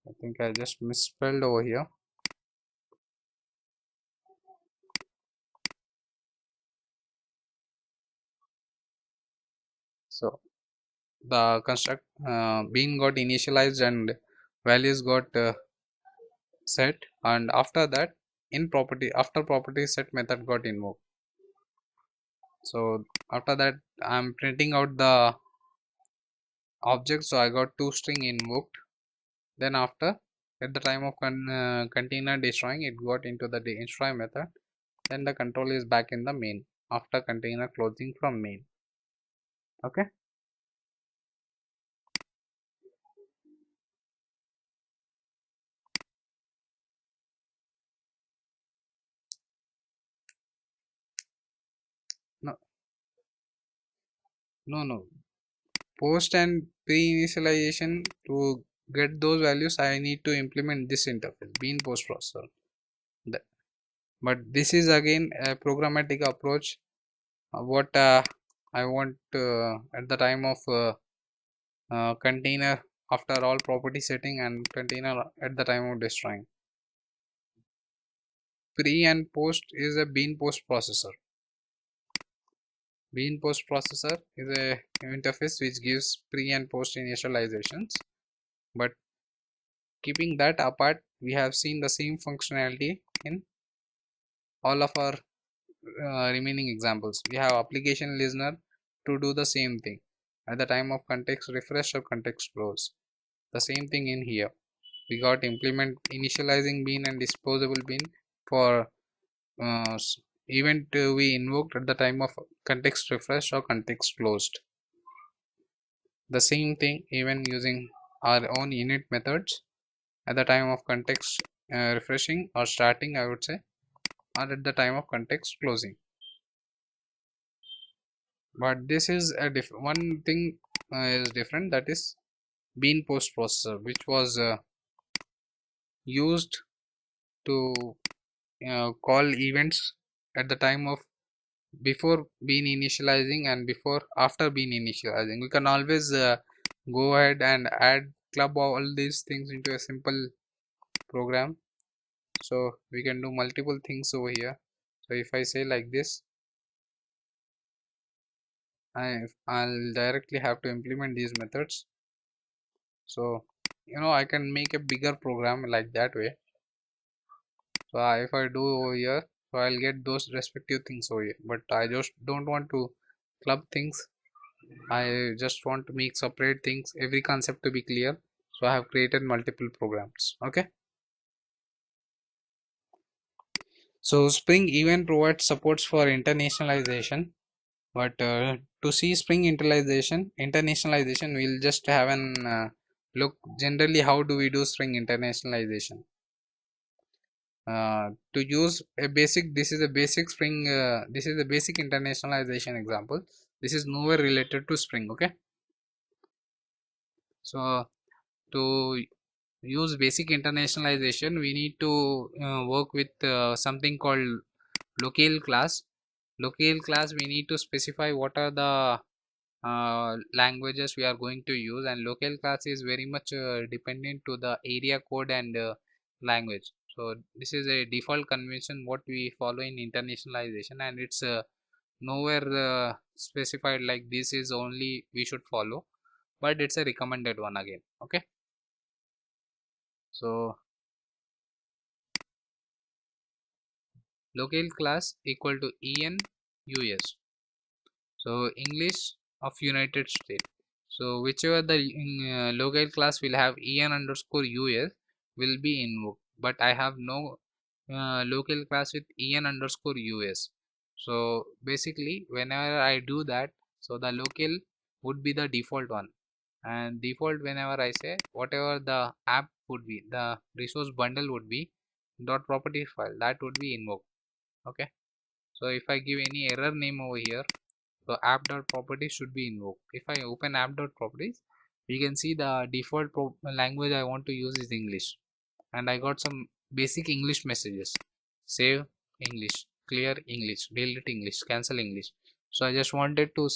I think I just misspelled over here. So the construct bean got initialized and values got set, and after that in property after property set method got invoked. So after that I'm printing out the object, so I got two string invoked. Then after, at the time of container destroying, it got into the destroy method. Then the control is back in the main after container closing from main. Okay, no, no, post and pre-initialization, to get those values I need to implement this interface bean post processor. But this is again a programmatic approach. What I want at the time of container after all property setting, and container at the time of destroying. Pre and post is a bean post processor. Bean post processor is a interface which gives pre and post initializations, but keeping that apart, we have seen the same functionality in all of our remaining examples. We have application listener to do the same thing at the time of context refresh or context close. The same thing in here. We got implement initializing bean and disposable bean for event we invoked at the time of context refresh or context closed. The same thing even using our own init methods at the time of context refreshing or starting, I would say, or at the time of context closing. But this is a one thing is different, that is bean post processor, which was used to call events at the time of before being initializing and before after being initializing. We can always go ahead and add club all these things into a simple program, so we can do multiple things over here. So if I say like this, I'll directly have to implement these methods. So I can make a bigger program like that way. So if I do over here, so I'll get those respective things over here, but I just don't want to club things. I just want to make separate things, every concept to be clear. So I have created multiple programs. Okay. So Spring even provides supports for internationalization, but to see Spring internationalization, we'll just have an look generally how do we do Spring internationalization. To use a basic, this is a basic Spring, this is a basic internationalization example. This is nowhere related to Spring. Okay. So to use basic internationalization, we need to work with something called locale class. Locale class, we need to specify what are the languages we are going to use, and locale class is very much dependent to the area code and language. So this is a default convention what we follow in internationalization, and it's nowhere specified like this is only we should follow, but it's a recommended one again. Okay. So locale class equal to en us, so English of United States. So whichever the locale class will have en underscore us will be invoked, but I have no locale class with en underscore us. So basically whenever I do that, so the locale would be the default one, and default whenever I say whatever the app would be, the resource bundle would be dot property file, that would be invoked. Okay. So if I give any error name over here, so app.properties should be invoked. If I open app.properties, we can see the default language I want to use is English, and I got some basic English messages: save English, clear English, delete English, cancel English. So I just wanted to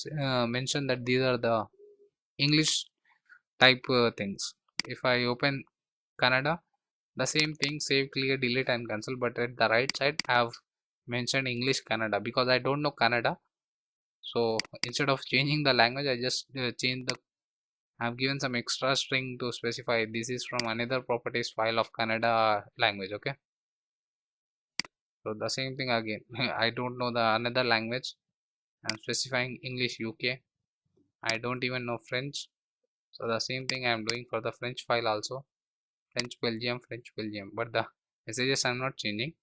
mention that these are the English type things. If I open Canada, the same thing: save, clear, delete and cancel, but at the right side I have mentioned English Canada because I don't know Canada. So instead of changing the language, I just change the, I've given some extra string to specify this is from another properties file of Canada language. Okay. So the same thing again. I don't know the another language. I'm specifying English UK. I don't even know French. So the same thing I'm doing for the French file also. French Belgium, French Belgium. But the messages I'm not changing.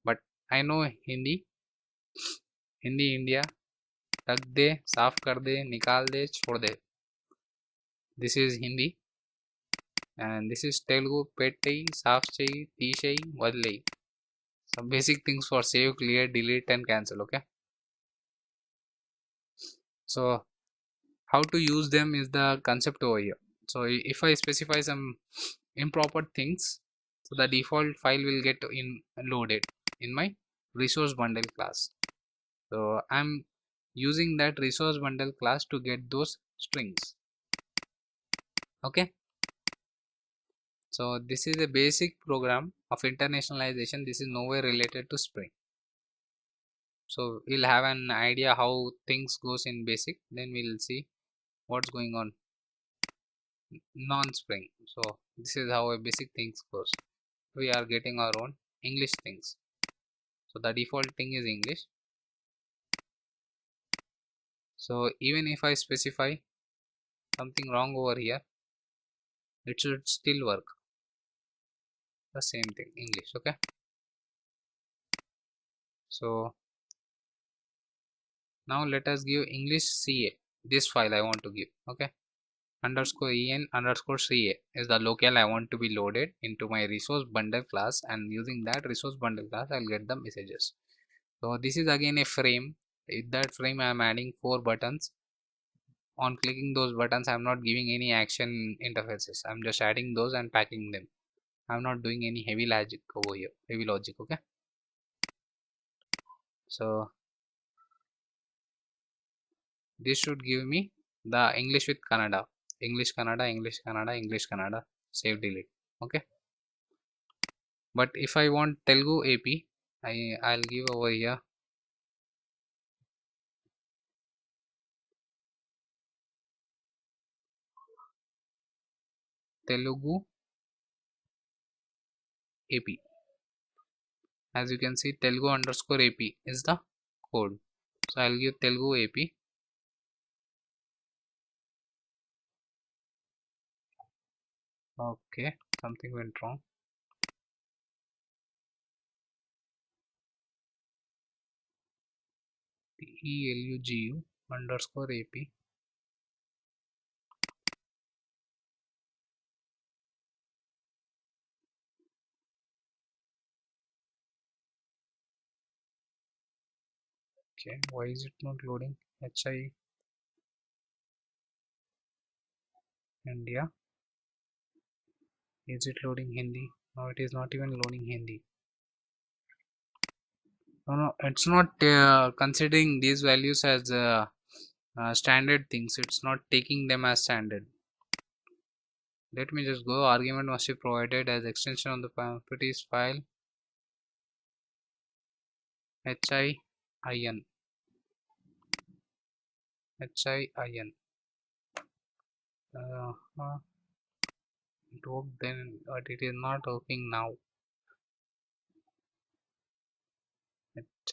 But I know Hindi, Hindi India. रख दे, साफ कर दे, निकाल दे, छोड़ दे. This is Hindi, and this is Telugu. Petti, साफ चाहिए, తీసేయి, వదిలేయి. Some basic things for save, clear, delete and cancel. Okay. So how to use them is the concept over here. So if I specify some improper things, so the default file will get in loaded in my resource bundle class. So I'm using that resource bundle class to get those strings. Okay. So this is a basic program of internationalization. This is nowhere related to Spring. So we'll have an idea how things goes in basic, then we'll see what's going on non-Spring. So this is how a basic things goes. We are getting our own English things. So the default thing is English. So even if I specify something wrong over here, it should still work. The same thing, English. Okay. So now let us give English CA. This file I want to give. Okay. Underscore en underscore ca is the locale I want to be loaded into my resource bundle class, and using that resource bundle class I'll get the messages. So this is again a frame. In that frame I am adding 4 buttons. On clicking those buttons I'm not giving any action interfaces, I'm just adding those and packing them. I'm not doing any heavy logic over here, heavy logic. Okay. So this should give me the English with Kannada, English Kannada, English Kannada, English Kannada, save delete. Okay, but if I want Telugu AP, I'll give over here Telugu AP. As you can see, Telugu underscore AP is the code. So I'll give Telugu AP. Okay, something went wrong. TELUGU underscore AP. Okay, why is it not loading? HI India. Is it loading Hindi? No, it is not even loading Hindi. No, no, it's not considering these values as standard things. It's not taking them as standard. Let me just go. Argument must be provided as extension on the properties file HIIN. HIIN. It worked then, but it is not working now.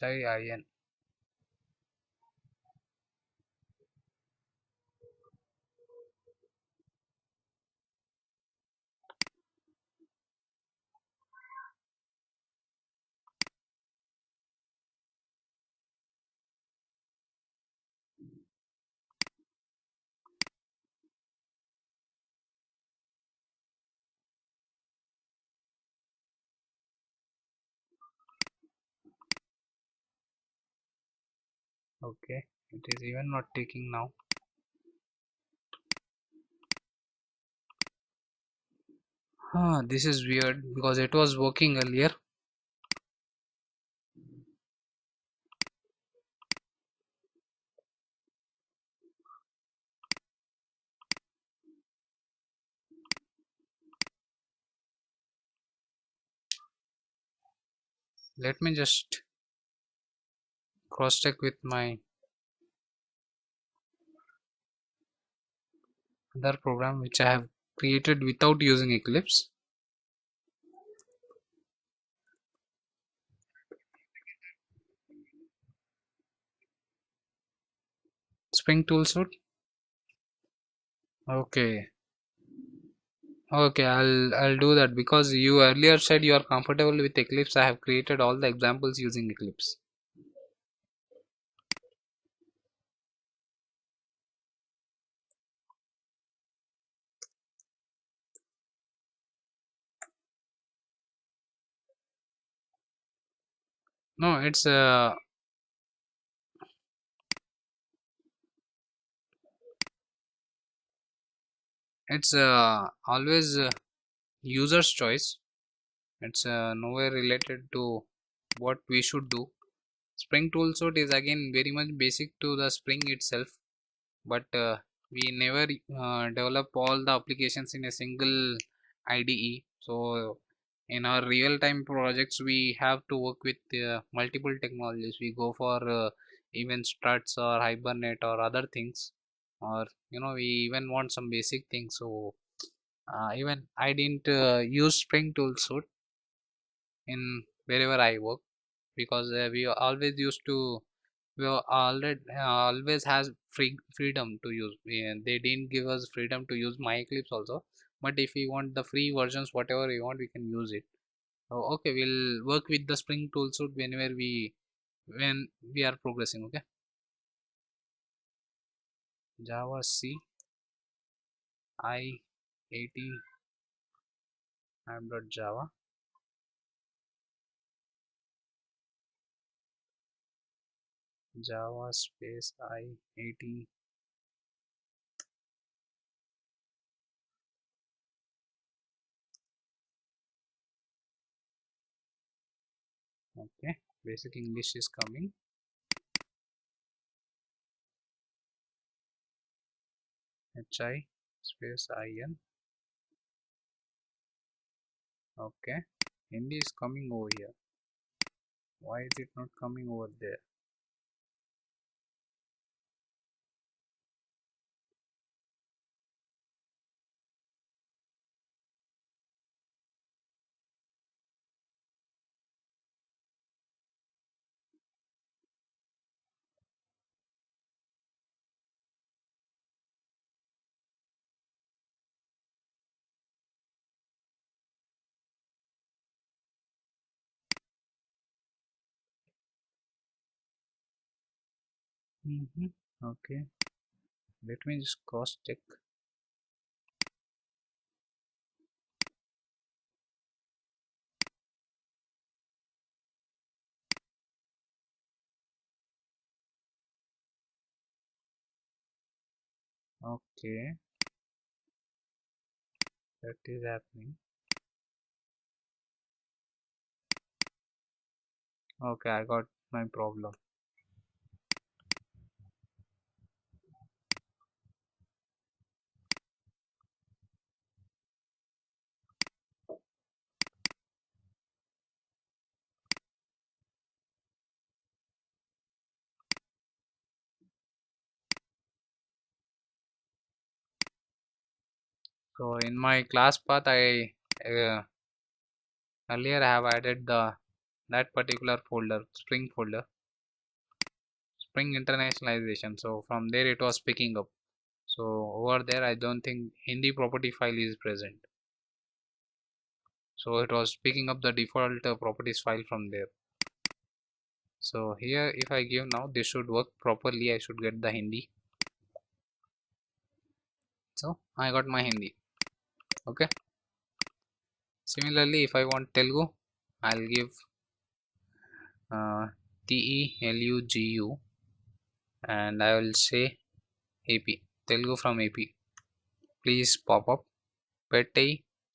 HIIN. Okay, it is even not taking now. This is weird because it was working earlier. Let me just cross check with my other program which I have created without using Eclipse. Spring tool suite. Okay. Okay, I'll do that because you earlier said you are comfortable with Eclipse. I have created all the examples using Eclipse. No, it's always user's choice. It's nowhere related to what we should do. Spring toolsuit is again very much basic to the Spring itself, but we never develop all the applications in a single IDE. So in our real-time projects, we have to work with multiple technologies. We go for even struts or Hibernate or other things, or we even want some basic things. So even I didn't use Spring toolsuit in wherever I work because we always used to we already always has freedom to use. They didn't give us freedom to use my Eclipse also, but if we want the free versions whatever we want we can use it. So okay, we'll work with the Spring toolsuit whenever when we are progressing. Okay, Java C I 18 app.java. Java space I 18. Okay, basic English is coming. HI space IN. Okay. Hindi is coming over here. Why is it not coming over there? Okay. Let me just cross check. Okay, that is happening. Okay, I got my problem. So in my class path, I earlier I have added the that particular folder, Spring folder, Spring internationalization. So from there it was picking up. So over there, I don't think Hindi property file is present. So it was picking up the default properties file from there. So here, if I give now, this should work properly. I should get the Hindi. So I got my Hindi. Okay. Similarly, if I want Telugu, I'll give TELUGU and I will say AP, Telugu from AP. Please pop up. పెట్టేయి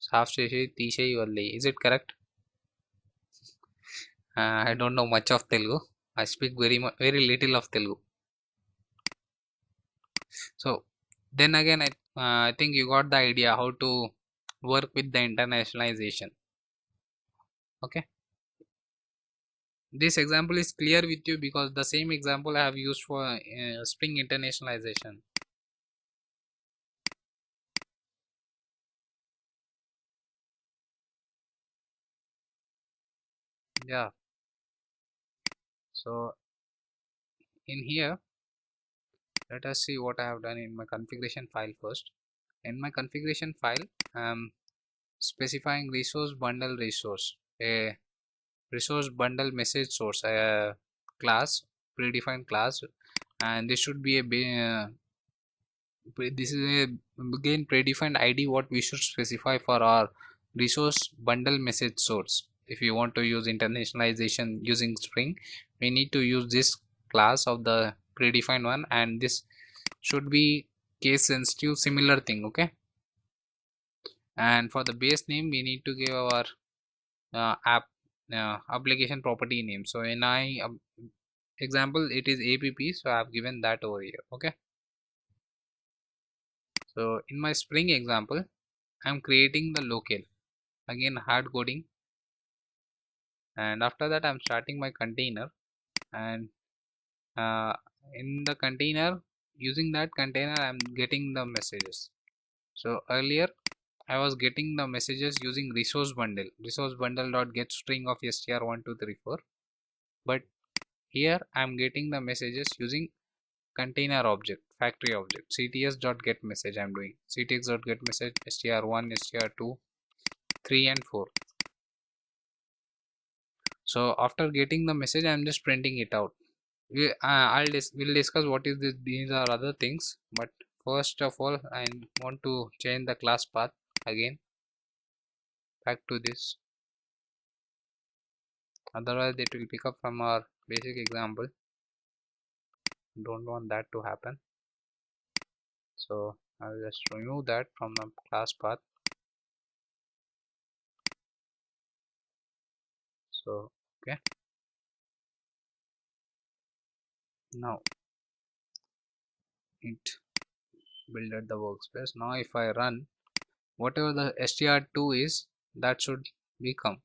సాఫ్ చేసి తీసేయి వదిలేయి. Is it correct? I don't know much of Telugu. I speak very little of Telugu. So then again, I think you got the idea how to work with the internationalization. Okay. This example is clear with you because the same example I have used for Spring internationalization. Yeah. So in here, let us see what I have done in my configuration file first. In my configuration file, I'm specifying resource bundle resource, a resource bundle message source, a class, predefined class, and this should be this is a again predefined id what we should specify for our resource bundle message source. If you want to use internationalization using Spring, we need to use this class of the predefined one, and this should be case sensitive similar thing. Okay, and for the base name we need to give our app application property name. So in I example it is app, so I have given that over here. Okay, so in my Spring example, I'm creating the local, again hard coding, and after that I'm starting my container, and uh, in the container, using that container I'm getting the messages. So earlier I was getting the messages using resource bundle dot get string of str1234, but here I'm getting the messages using container object, factory object, cts dot get message. I'm doing ctx dot get message str1, str2, 3 and 4. So after getting the message, I'm just printing it out. We'll discuss what is this. These are other things, but first of all, I want to change the class path again. Back to this. Otherwise, it will pick up from our basic example. Don't want that to happen. So I'll just remove that from the class path. So okay. Now it build at the workspace. Now if I run, whatever the str2 is, that should become.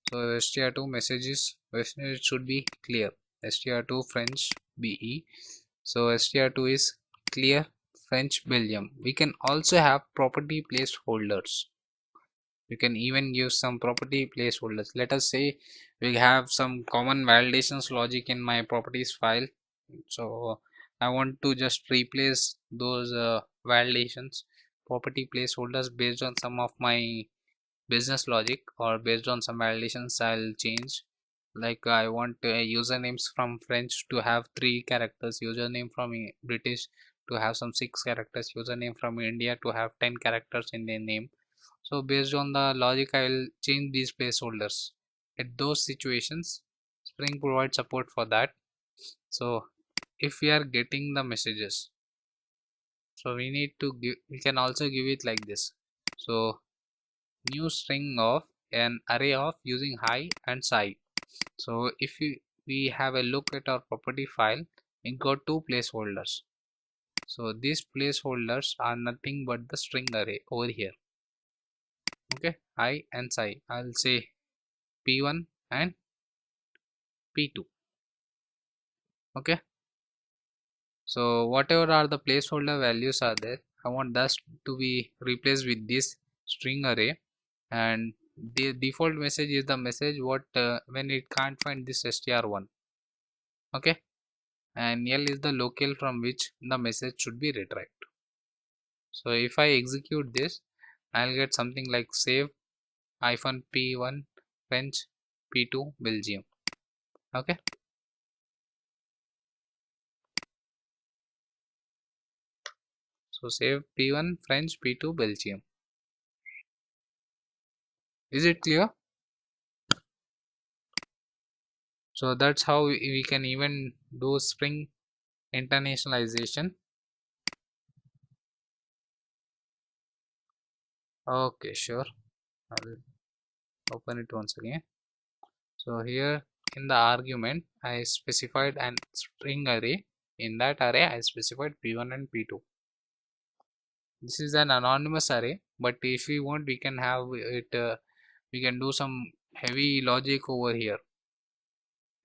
So str2 message should be clear. Str2 French BE. So str2 is clear French Belgium. We can also have property placeholders. You can even use some property placeholders. Let us say we have some common validations logic in my properties file. So I want to just replace those validations property placeholders based on some of my business logic, or based on some validations I'll change. Like I want usernames from French to have 3 characters, username from British to have some 6 characters, username from India to have 10 characters in their name. So based on the logic I will change these placeholders at those situations. Spring provides support for that. So if we are getting the messages, so we need to give, we can also give it like this. So new string of an array of using hi and psi. So if we have a look at our property file, we got 2 placeholders. So these placeholders are nothing but the string array over here. Okay, hi and psi. I'll say p1 and p2. Okay, so whatever are the placeholder values are there, I want that to be replaced with this string array, and the default message is the message what when it can't find this str1. Okay, and L is the locale from which the message should be retrieved. So if I execute this, I'll get something like save hyphen p1 French p2 Belgium. Okay, so save p1 French p2 Belgium. Is it clear? So that's how we can even do string internationalization. Okay, sure, I'll open it once again. So here in the argument I specified an string array. In that array I specified p1 and p2. This is an anonymous array, but if we want we can have it we can do some heavy logic over here,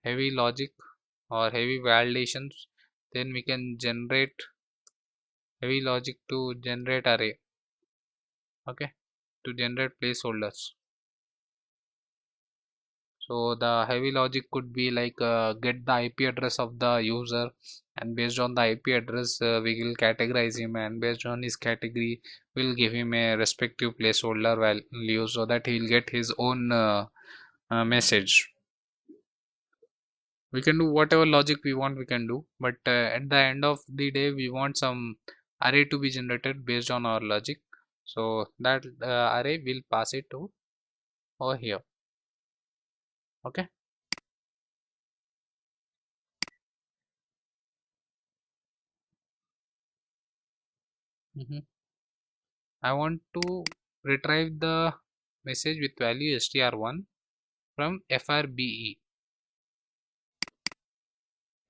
heavy logic or heavy validations. Then we can generate heavy logic to generate array. Okay, to generate placeholders. So the heavy logic could be like get the IP address of the user, and based on the IP address we will categorize him, and based on his category we'll give him a respective placeholder value so that he'll get his own message. We can do whatever logic we want, we can do, but at the end of the day we want some array to be generated based on our logic. So that array will pass it to over here. Okay. Mhm. I want to retrieve the message with value str1 from frbe.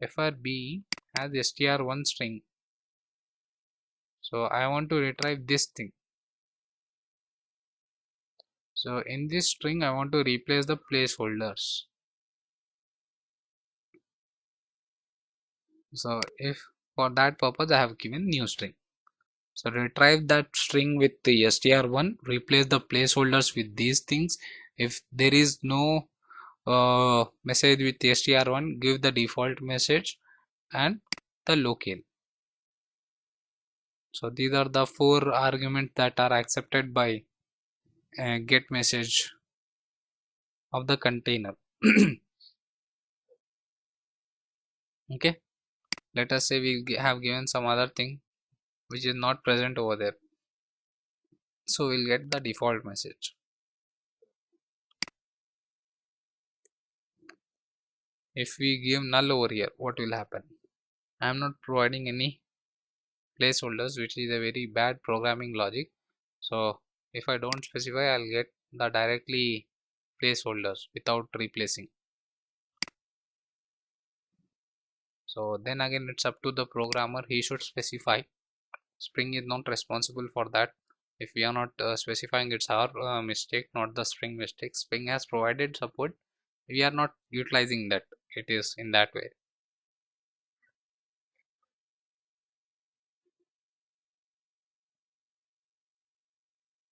Frbe has str1 string. So I want to retrieve this thing. So in this string I want to replace the placeholders. So if for that purpose I have given new string. So retrieve that string with the str1, replace the placeholders with these things. If there is no message with str1, give the default message and the locale. So these are the 4 arguments that are accepted by get message of the container. Okay, let us say we have given some other thing which is not present over there. So we'll get the default message. If we give null over here, what will happen? I am not providing any placeholders, which is a very bad programming logic. So if I don't specify, I'll get the directly placeholders without replacing. So then again it's up to the programmer, he should specify. Spring is not responsible for that. If we are not specifying, it's our mistake, not the Spring mistake. Spring has provided support, we are not utilizing that. It is in that way.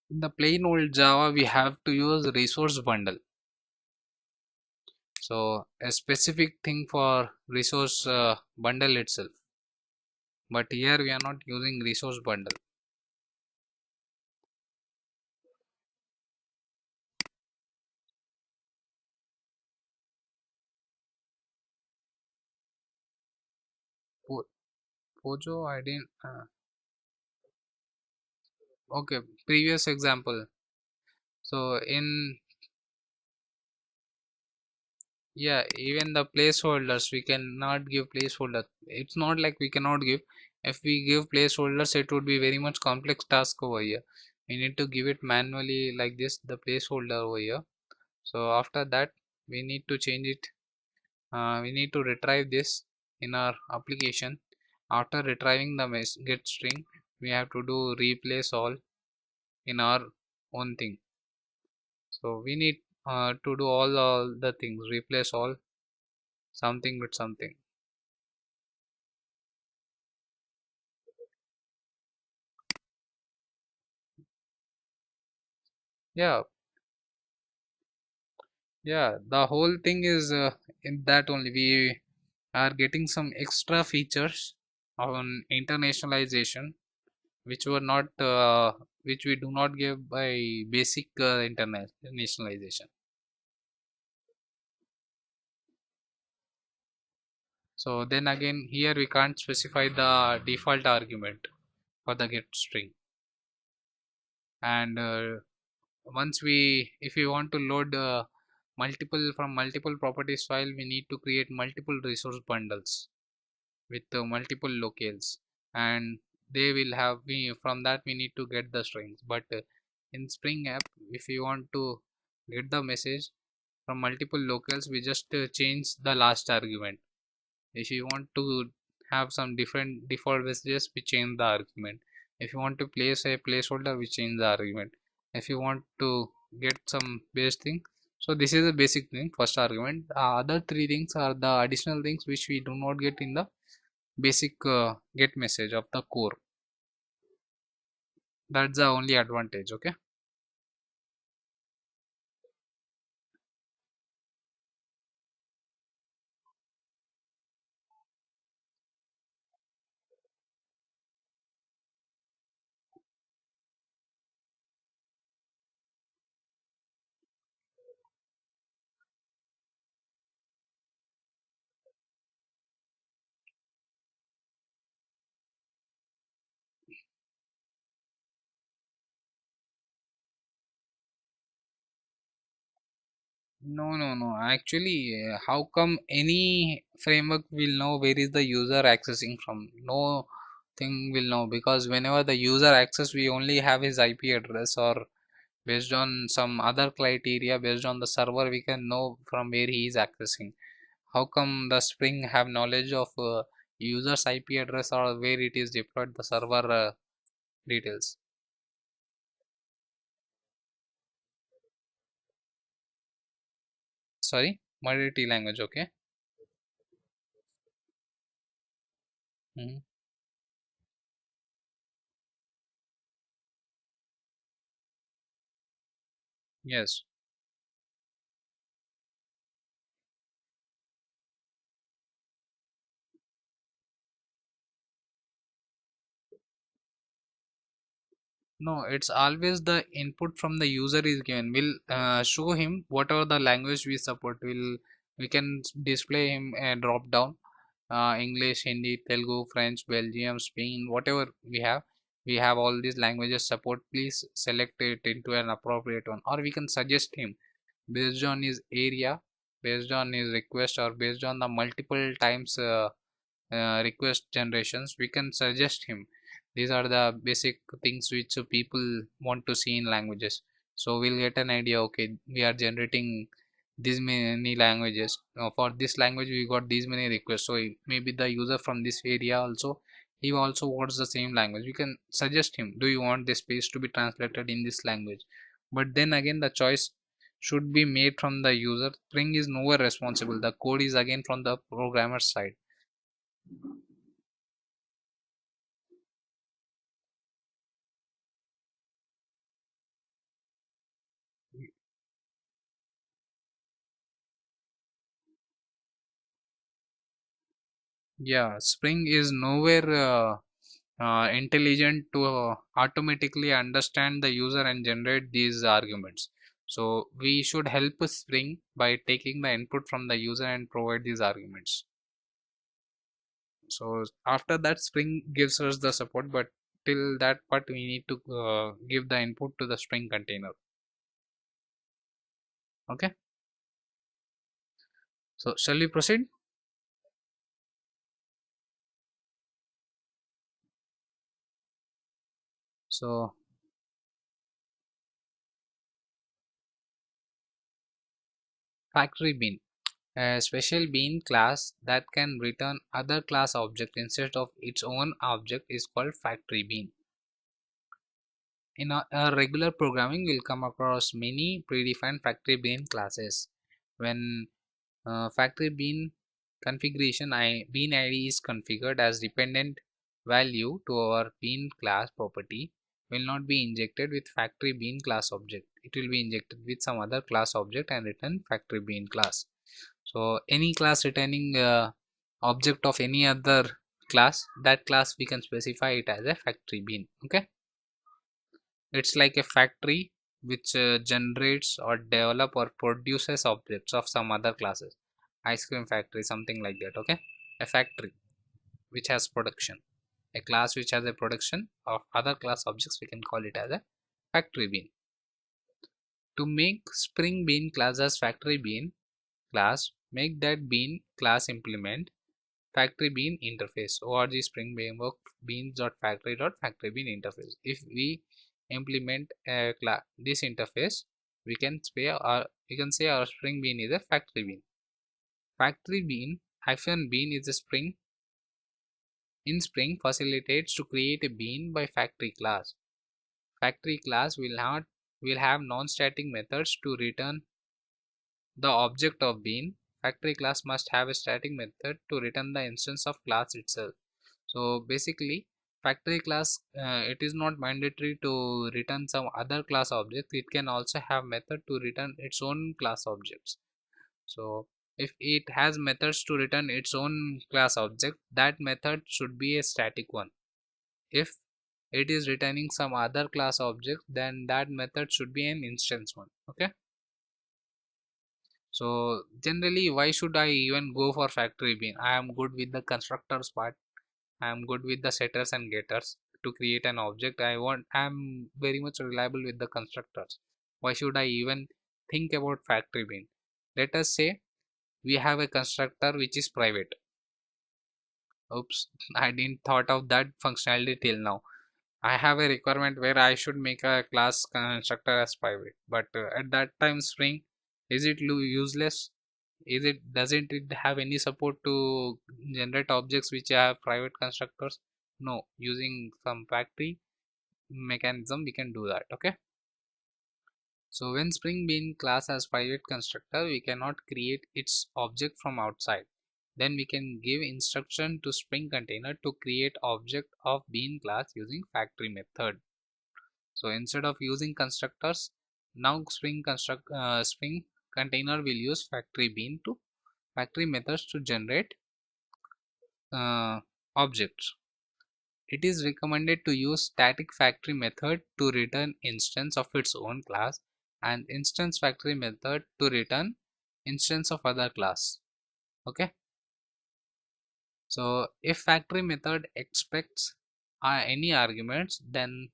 In the plain old Java, we have to use resource bundle. So a specific thing for resource bundle itself. But here we are not using resource bundle. Po- Pojo, I didn't. Okay, previous example. So in, yeah, even the placeholders we cannot give placeholder. It's not like we cannot give. If we give placeholders, it would be very much complex task over here. We need to give it manually like this, the placeholder over here. So after that, we need to change it. We need to retrieve this in our application. After retrieving the get string, we have to do replace all in our own thing. So we need to do all the things, replace all something with something. Yeah, yeah, the whole thing is in that only we are getting some extra features on internationalization, which were not which we do not give by basic internationalization. So then again, here we can't specify the default argument for the get string. And once we, if we want to load multiple from multiple properties file, we need to create multiple resource bundles with multiple locales, and they will have, we from that we need to get the strings. But in Spring app, if you want to get the message from multiple locales, we just change the last argument. If you want to have some different default messages, we change the argument. If you want to place a placeholder, we change the argument. If you want to get some base thing, so this is the basic thing, first argument. Other three things are the additional things which we do not get in the basic get message of the core. That's the only advantage. Okay. No, no, no, actually how come any framework will know where is the user accessing from? No thing will know, because whenever the user access, we only have his IP address, or based on some other criteria, based on the server, we can know from where he is accessing. How come the Spring have knowledge of user's IP address or where it is deployed, the server details? Sorry, modality language. Okay. Mhm. Yes. No, it's always the input from the user is given. We'll show him whatever the language we support. We can display him a drop down, English, Hindi, Telugu, French, Belgium, Spain, whatever we have. We have all these languages support. Please select it into an appropriate one, or we can suggest him based on his area, based on his request, or based on the multiple times request generations. We can suggest him. These are the basic things which people want to see in languages. So we'll get an idea. Okay, we are generating this many languages. For this language we got these many requests, so maybe the user from this area also, he also wants the same language, we can suggest him, do you want this page to be translated in this language? But then again, the choice should be made from the user. Spring is nowhere responsible, the code is again from the programmer side. Yeah, Spring is nowhere intelligent to automatically understand the user and generate these arguments. So we should help Spring by taking the input from the user and provide these arguments. So after that, Spring gives us the support, but till that part we need to give the input to the Spring container. Okay, so shall we proceed? So factory bean, a special bean class that can return other class object instead of its own object is called factory bean. In a regular programming, we'll come across many predefined factory bean classes. When factory bean configuration bean id is configured as dependent value to our bean class property, will not be injected with factory bean class object. It will be injected with some other class object and return factory bean class. So any class returning object of any other class, that class we can specify it as a factory bean. Okay, it's like a factory which generates or develop or produces objects of some other classes. Ice cream factory, something like that. Okay, a factory which has production, a class which has a production of other class objects, we can call it as a factory bean. To make spring bean class as factory bean class, make that bean class implement factory bean interface org spring framework beans.factory.factory bean interface. If we implement this interface, we can say our spring bean is a factory bean. Factory bean hyphen bean is a spring in spring facilitates to create a bean by factory class. Factory class will have non-static methods to return the object of bean. Factory class must have a static method to return the instance of class itself. So basically, factory class, it is not mandatory to return some other class object. It can also have method to return its own class objects. So if it has methods to return its own class object, that method should be a static one. If it is returning some other class object, then that method should be an instance one. Okay, so generally, why should I even go for factory bean? I am good with the constructors part. I am good with the setters and getters to create an object. I am very much reliable with the constructors. Why should I even think about factory bean? Let us say we have a constructor which is private. Oops, I didn't thought of that functionality till now. I have a requirement where I should make a class constructor as private, but at that time Spring, is it useless? Is it doesn't it have any support to generate objects which have private constructors? No, using some factory mechanism we can do that. Okay, so when Spring bean class has private constructor, we cannot create its object from outside. Then we can give instruction to Spring container to create object of bean class using factory method. So instead of using constructors, now Spring container will use factory methods to generate objects. It is recommended to use static factory method to return instance of its own class and instance factory method to return instance of other class. Okay, so if factory method expects any arguments, then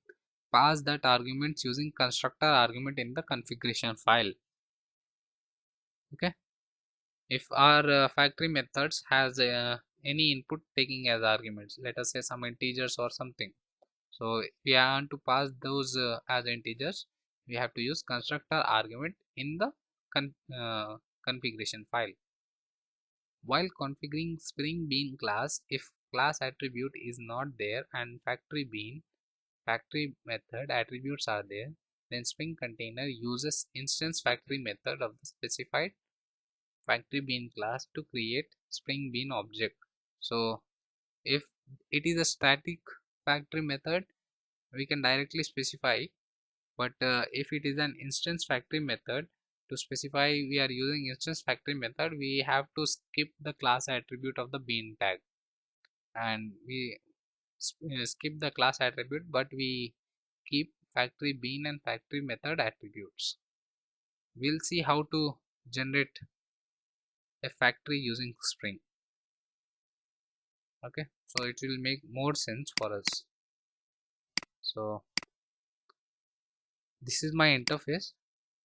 pass that arguments using constructor argument in the configuration file. Okay, if our factory methods has any input taking as arguments, let us say some integers or something, so if we want to pass those as integers, we have to use constructor argument in the configuration file. While configuring spring bean class, if class attribute is not there and factory method attributes are there, then Spring Container uses instance factory method of the specified factory bean class to create Spring Bean object. So if it is a static factory method, we can directly specify, but if it is an instance factory method, to specify we are using instance factory method, we have to skip the class attribute of the bean tag, and we skip the class attribute, but we keep factory bean and factory method attributes. We'll see how to generate a factory using Spring. Okay, so it will make more sense for us. So this is my interface,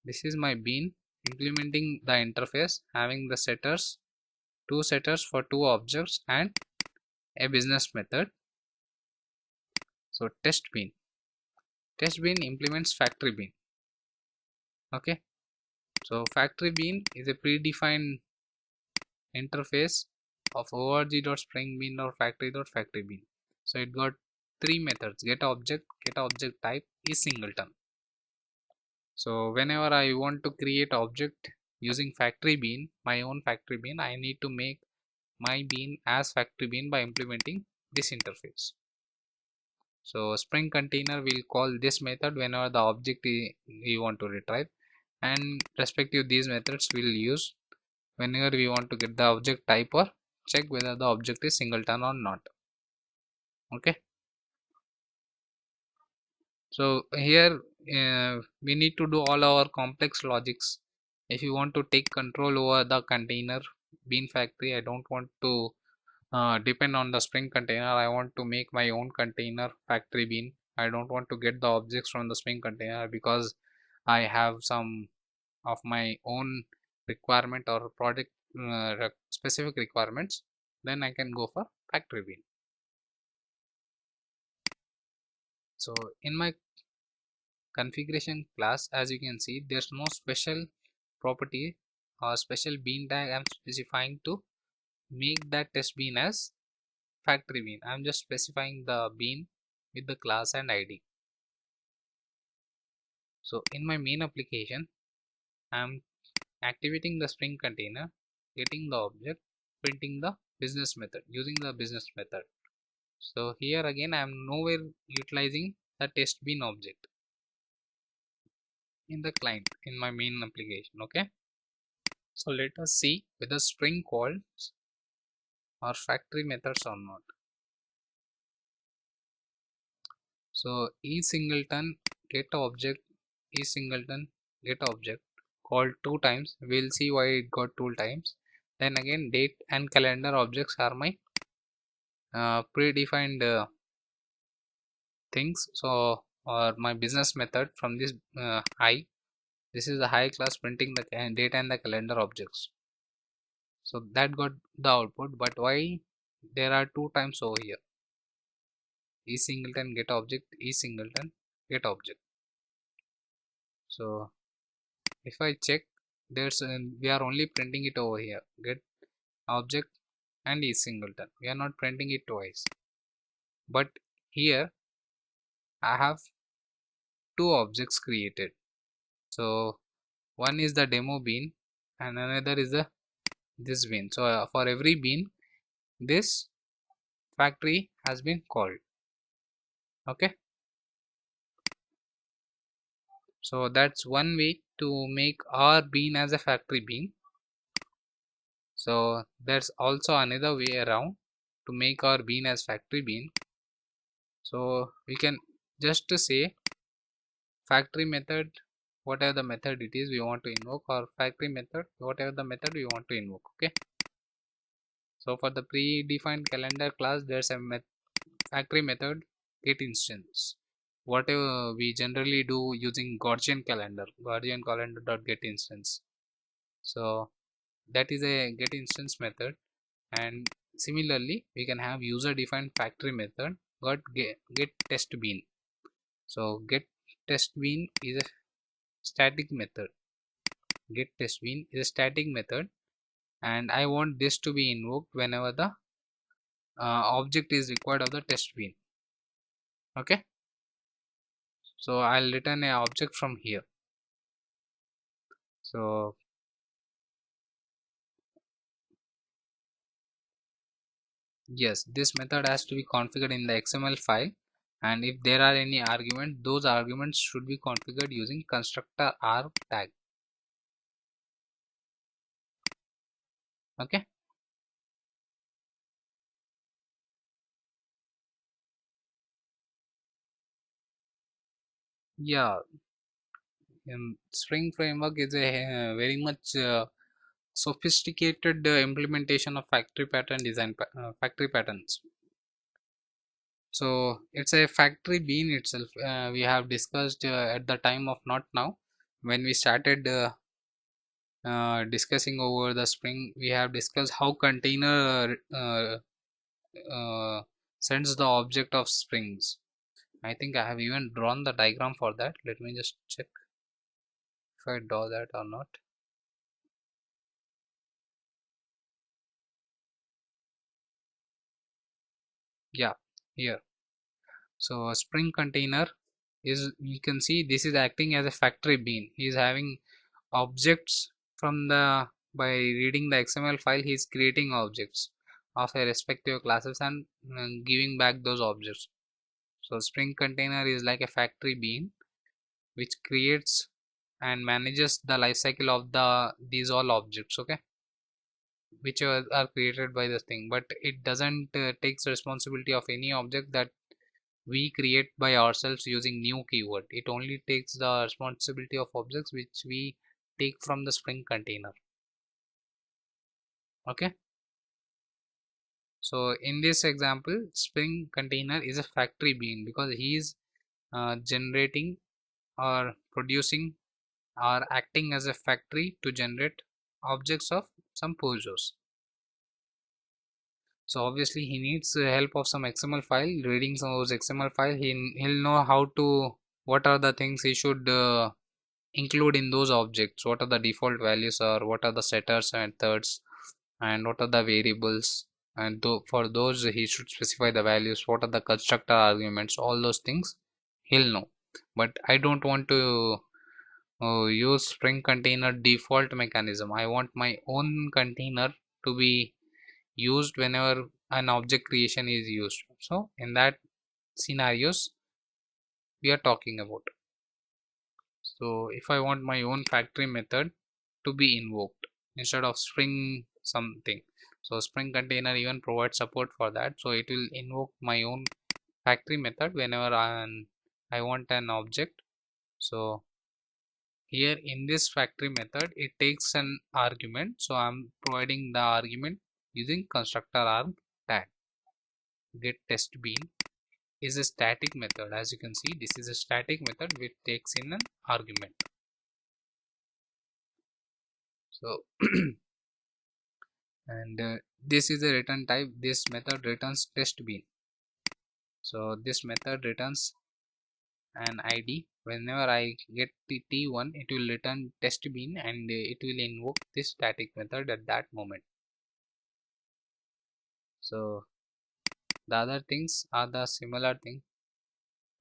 this is my bean implementing the interface, having the setters, two setters for two objects and a business method. So test bean implements factory bean. Okay, so factory bean is a predefined interface of org.springbean or factory.factory bean. So it got three methods: get object type, is singleton. So whenever I want to create object using factory bean, my own factory bean, I need to make my bean as factory bean by implementing this interface. So Spring Container will call this method whenever the object we want to retrieve, and respective these methods will use whenever we want to get the object type or check whether the object is singleton or not. Okay, so here we need to do all our complex logics. If you want to take control over the container bean factory, I don't want to depend on the Spring Container. I want to make my own container factory bean. I don't want to get the objects from the Spring Container because I have some of my own requirement or project specific requirements. Then I can go for factory bean. So in my configuration class, as you can see, there's no special property or special bean tag I'm specifying to make that test bean as factory bean. I'm just specifying the bean with the class and id. So in my main application, I'm activating the Spring Container, getting the object, printing the business method using the business method. So here again I am nowhere utilizing the test bean object in the client in my main application. Okay, so let us see whether Spring calls are factory methods or not. So is singleton get object, is singleton get object called two times. We'll see why it got two times. Then again date and calendar objects are my predefined things. So or my business method from this high, this is the high class printing the date and the calendar objects. So that got the output, but why there are two times over here? Is singleton get object, is singleton get object. So if I check, there's we are only printing it over here, get object and is singleton. We are not printing it twice, but here I have two objects created. So one is the demo bean and another is the this bean. So for every bean, this factory has been called. Okay, so that's one way to make our bean as a factory bean. So there's also another way around to make our bean as factory bean. So we can just to say factory method, whatever the method it is we want to invoke, or factory method, whatever the method we want to invoke. Okay, so for the predefined calendar class, there's a factory method get instance, whatever we generally do using Gaussian calendar dot get instance. So that is a get instance method, and similarly we can have user defined factory method got get test bean. So get test bean is a static method, get test bean is a static method, and I want this to be invoked whenever the object is required of the test bin. Okay, so I'll return a object from here. So yes, this method has to be configured in the XML file, and if there are any arguments, those arguments should be configured using constructor arg tag. Okay, yeah, Spring framework is a very much sophisticated implementation of factory pattern design factory patterns. So it's a factory bean itself. We have discussed at the time of not now, when we started discussing over the Spring, we have discussed how container sends the object of springs. I think I have even drawn the diagram for that. Let me just check if I draw that or not. Yeah, here. So a Spring container is, you can see this is acting as a factory bean. He is having objects from the, by reading the XML file, he is creating objects of a respective classes and giving back those objects. So Spring container is like a factory bean which creates and manages the life cycle of the these all objects, okay, which are created by this thing, but it doesn't takes responsibility of any object that we create by ourselves using new keyword. It only takes the responsibility of objects which we take from the Spring container. Okay, so in this example, Spring container is a factory being because he is generating or producing or acting as a factory to generate objects of some purchase. So obviously he needs help of some XML file. Reading some of those XML file, he'll know how to, what are the things he should include in those objects, what are the default values, or what are the setters and methods, and what are the variables, and for those he should specify the values, what are the constructor arguments, all those things he'll know. But I don't want to use Spring container default mechanism. I want my own container to be used whenever an object creation is used. So in that scenarios we are talking about. So if I want my own factory method to be invoked instead of Spring something, so Spring container even provides support for that, so it will invoke my own factory method whenever I want an object. So here in this factory method it takes an argument, so I'm providing the argument using constructor arg tag. Get test bean is a static method. As you can see, this is a static method which takes in an argument. So and this is a return type. This method returns test bean. So this method returns an id. Whenever I get the t1, it will return test bean and it will invoke this static method at that moment. So the other things are the similar thing.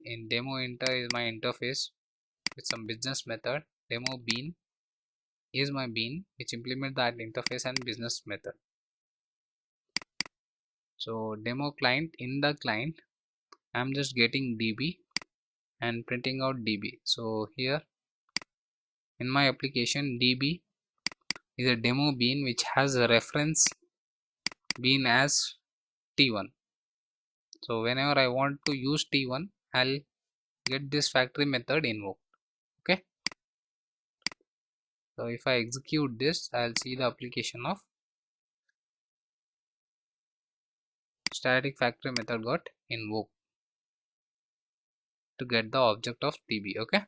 In demo enter is my interface with some business method. Demo bean is my bean which implement that interface and business method. So demo client, in the client I'm just getting db and printing out db. So here in my application, db is a demo bean which has a reference bean as t1. So whenever I want to use t1, I'll get this factory method invoked. Okay, so if I execute this, I'll see the application of static factory method got invoked to get the object of db. Okay,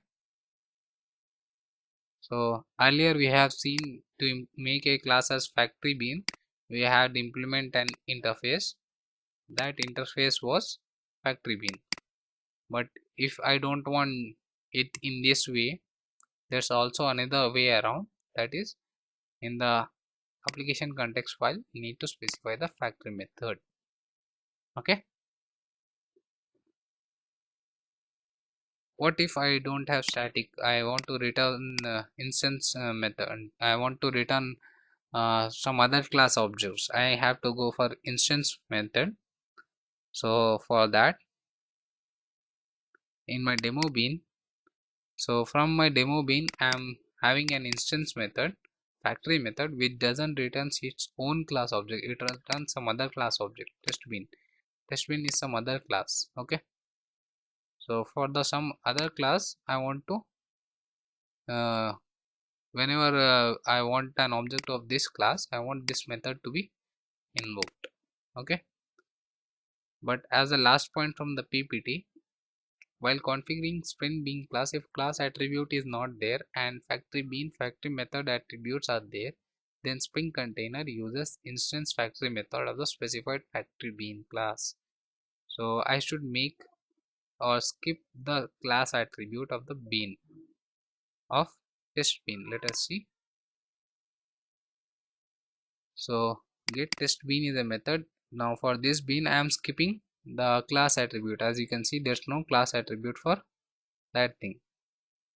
so earlier we have seen to make a class as factory bean, we had implement an interface. That interface was factory bean. But if I don't want it in this way, there's also another way around. That is, in the application context file, you need to specify the factory method. Okay, what if I don't have static? I want to return instance method. I want to return some other class objects. I have to go for instance method. So for that, in my demo bean, so from my demo bean, I'm having an instance method, factory method, which doesn't return its own class object. It returns some other class object. Test bean. Test bean is some other class. Okay. So for the some other class, I want to uh, whenever I want an object of this class, I want this method to be invoked. Okay. But as a last point from the PPT, while configuring Sprint Bean class, if class attribute is not there and factory bean factory method attributes are there, then Spring container uses instance factory method of the specified factory bean class. So I should make or skip the class attribute of the bean of test bean. Let us see. So get test bean is a method. Now for this bean I am skipping the class attribute. As you can see, there's no class attribute for that thing.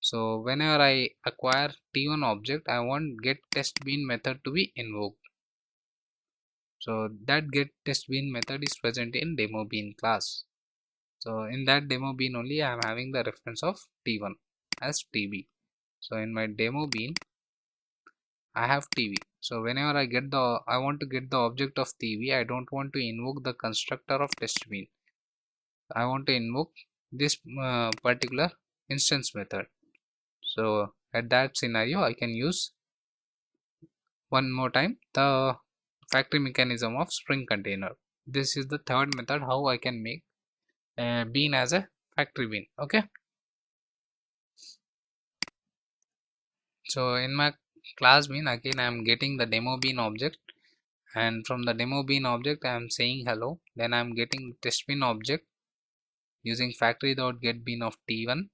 So whenever I acquire t1 object, I want get test bean method to be invoked. So that get test bean method is present in demo bean class. So in that demo bean only I am having the reference of t1 as tb. So in my demo bean I have tv. So whenever I want to get the object of tv, I don't want to invoke the constructor of test bean. I want to invoke this particular instance method. So at that scenario I can use one more time the factory mechanism of Spring container. This is the third method how I can make bean as a factory bean. Okay, so in my class bean, again I am getting the demo bean object, and from the demo bean object I am saying hello. Then I am getting test bean object using factory dot get bean of t1.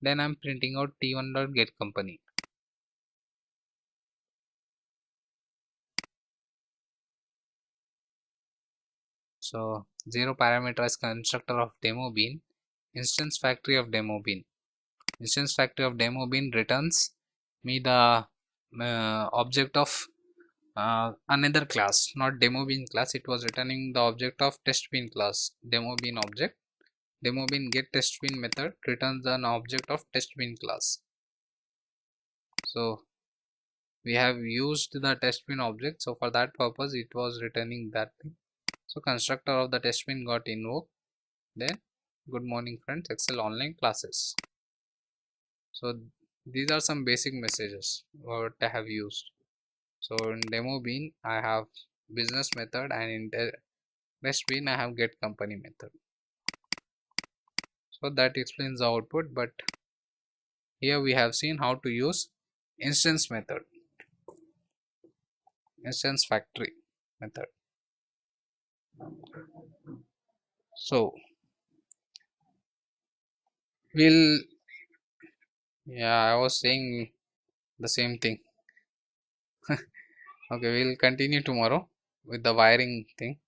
Then I am printing out t1 dot get company. So zero parameterized constructor of demo bean, instance factory of demo bean. Instance factory of demo bean returns me the object of another class, not demo bean class. It was returning the object of test bean class. Demo bean object, demo bean get test bean method returns an object of test bean class. So we have used the test bean object, so for that purpose it was returning that thing. So constructor of the test bean got invoked. Then good morning friends, Excel online classes. So these are some basic messages what I have used. So in demo bean I have business method, and in test bean I have get company method. So that explains the output, but here we have seen how to use instance method, instance factory method. So we'll, yeah, I was saying the same thing. Okay, we'll continue tomorrow with the wiring thing.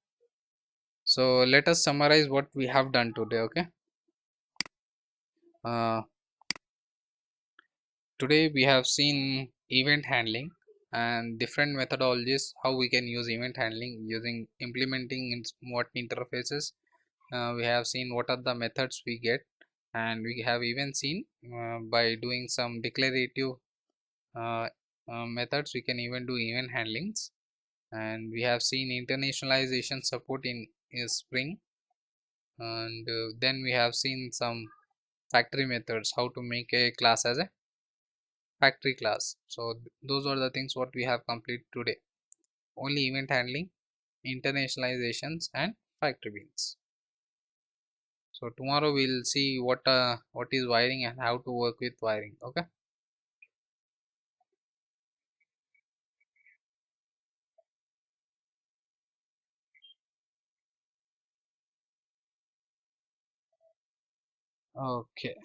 So let us summarize what we have done today. Okay, uh, today we have seen event handling and different methodologies how we can use event handling using implementing in what interfaces. We have seen what are the methods we get, and we have even seen by doing some declarative uh, methods we can even do event handlings. And we have seen internationalization support in Spring, and then we have seen some factory methods how to make a class as a factory class. So those are the things what we have completed today. Only event handling, internationalizations, and factory beans. So tomorrow we'll see what is wiring and how to work with wiring. Okay. Okay.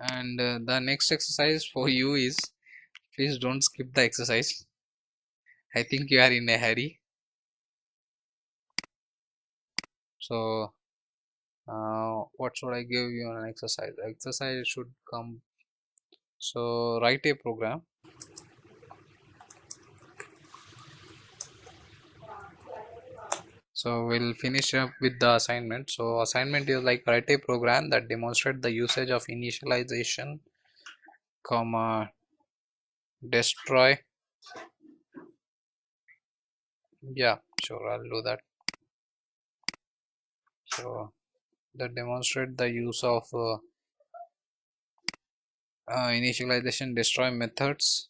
And the next exercise for you is, please don't skip the exercise. I think you are in a hurry. So what should I give you an exercise? Exercise should come. So write a program. So we'll finish up with the assignment. So assignment is like write a program that demonstrate the usage of initialization, comma, destroy. Yeah, sure, I'll do that. So that demonstrate the use of initialization, destroy methods,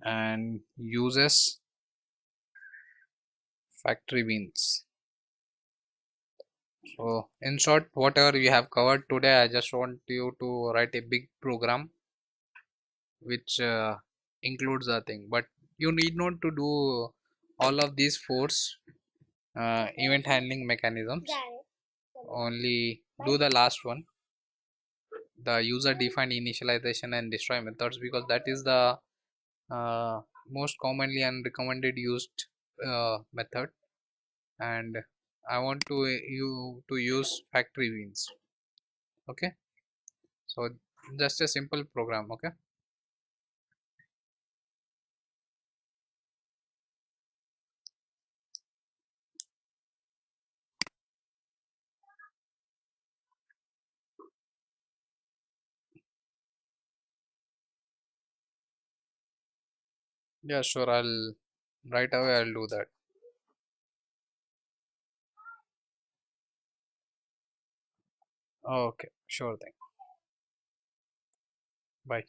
and uses factory beans. So in short, whatever we have covered today, I just want you to write a big program which includes the thing, but you need not to do all of these force event handling mechanisms. Only do the last one, the user defined initialization and destroy methods, because that is the uh, most commonly and recommended used method, and I want to you to use factory beans. Okay, so just a simple program. Okay. Yeah, sure, I'll right away I'll do that. Okay, sure thing. Bye.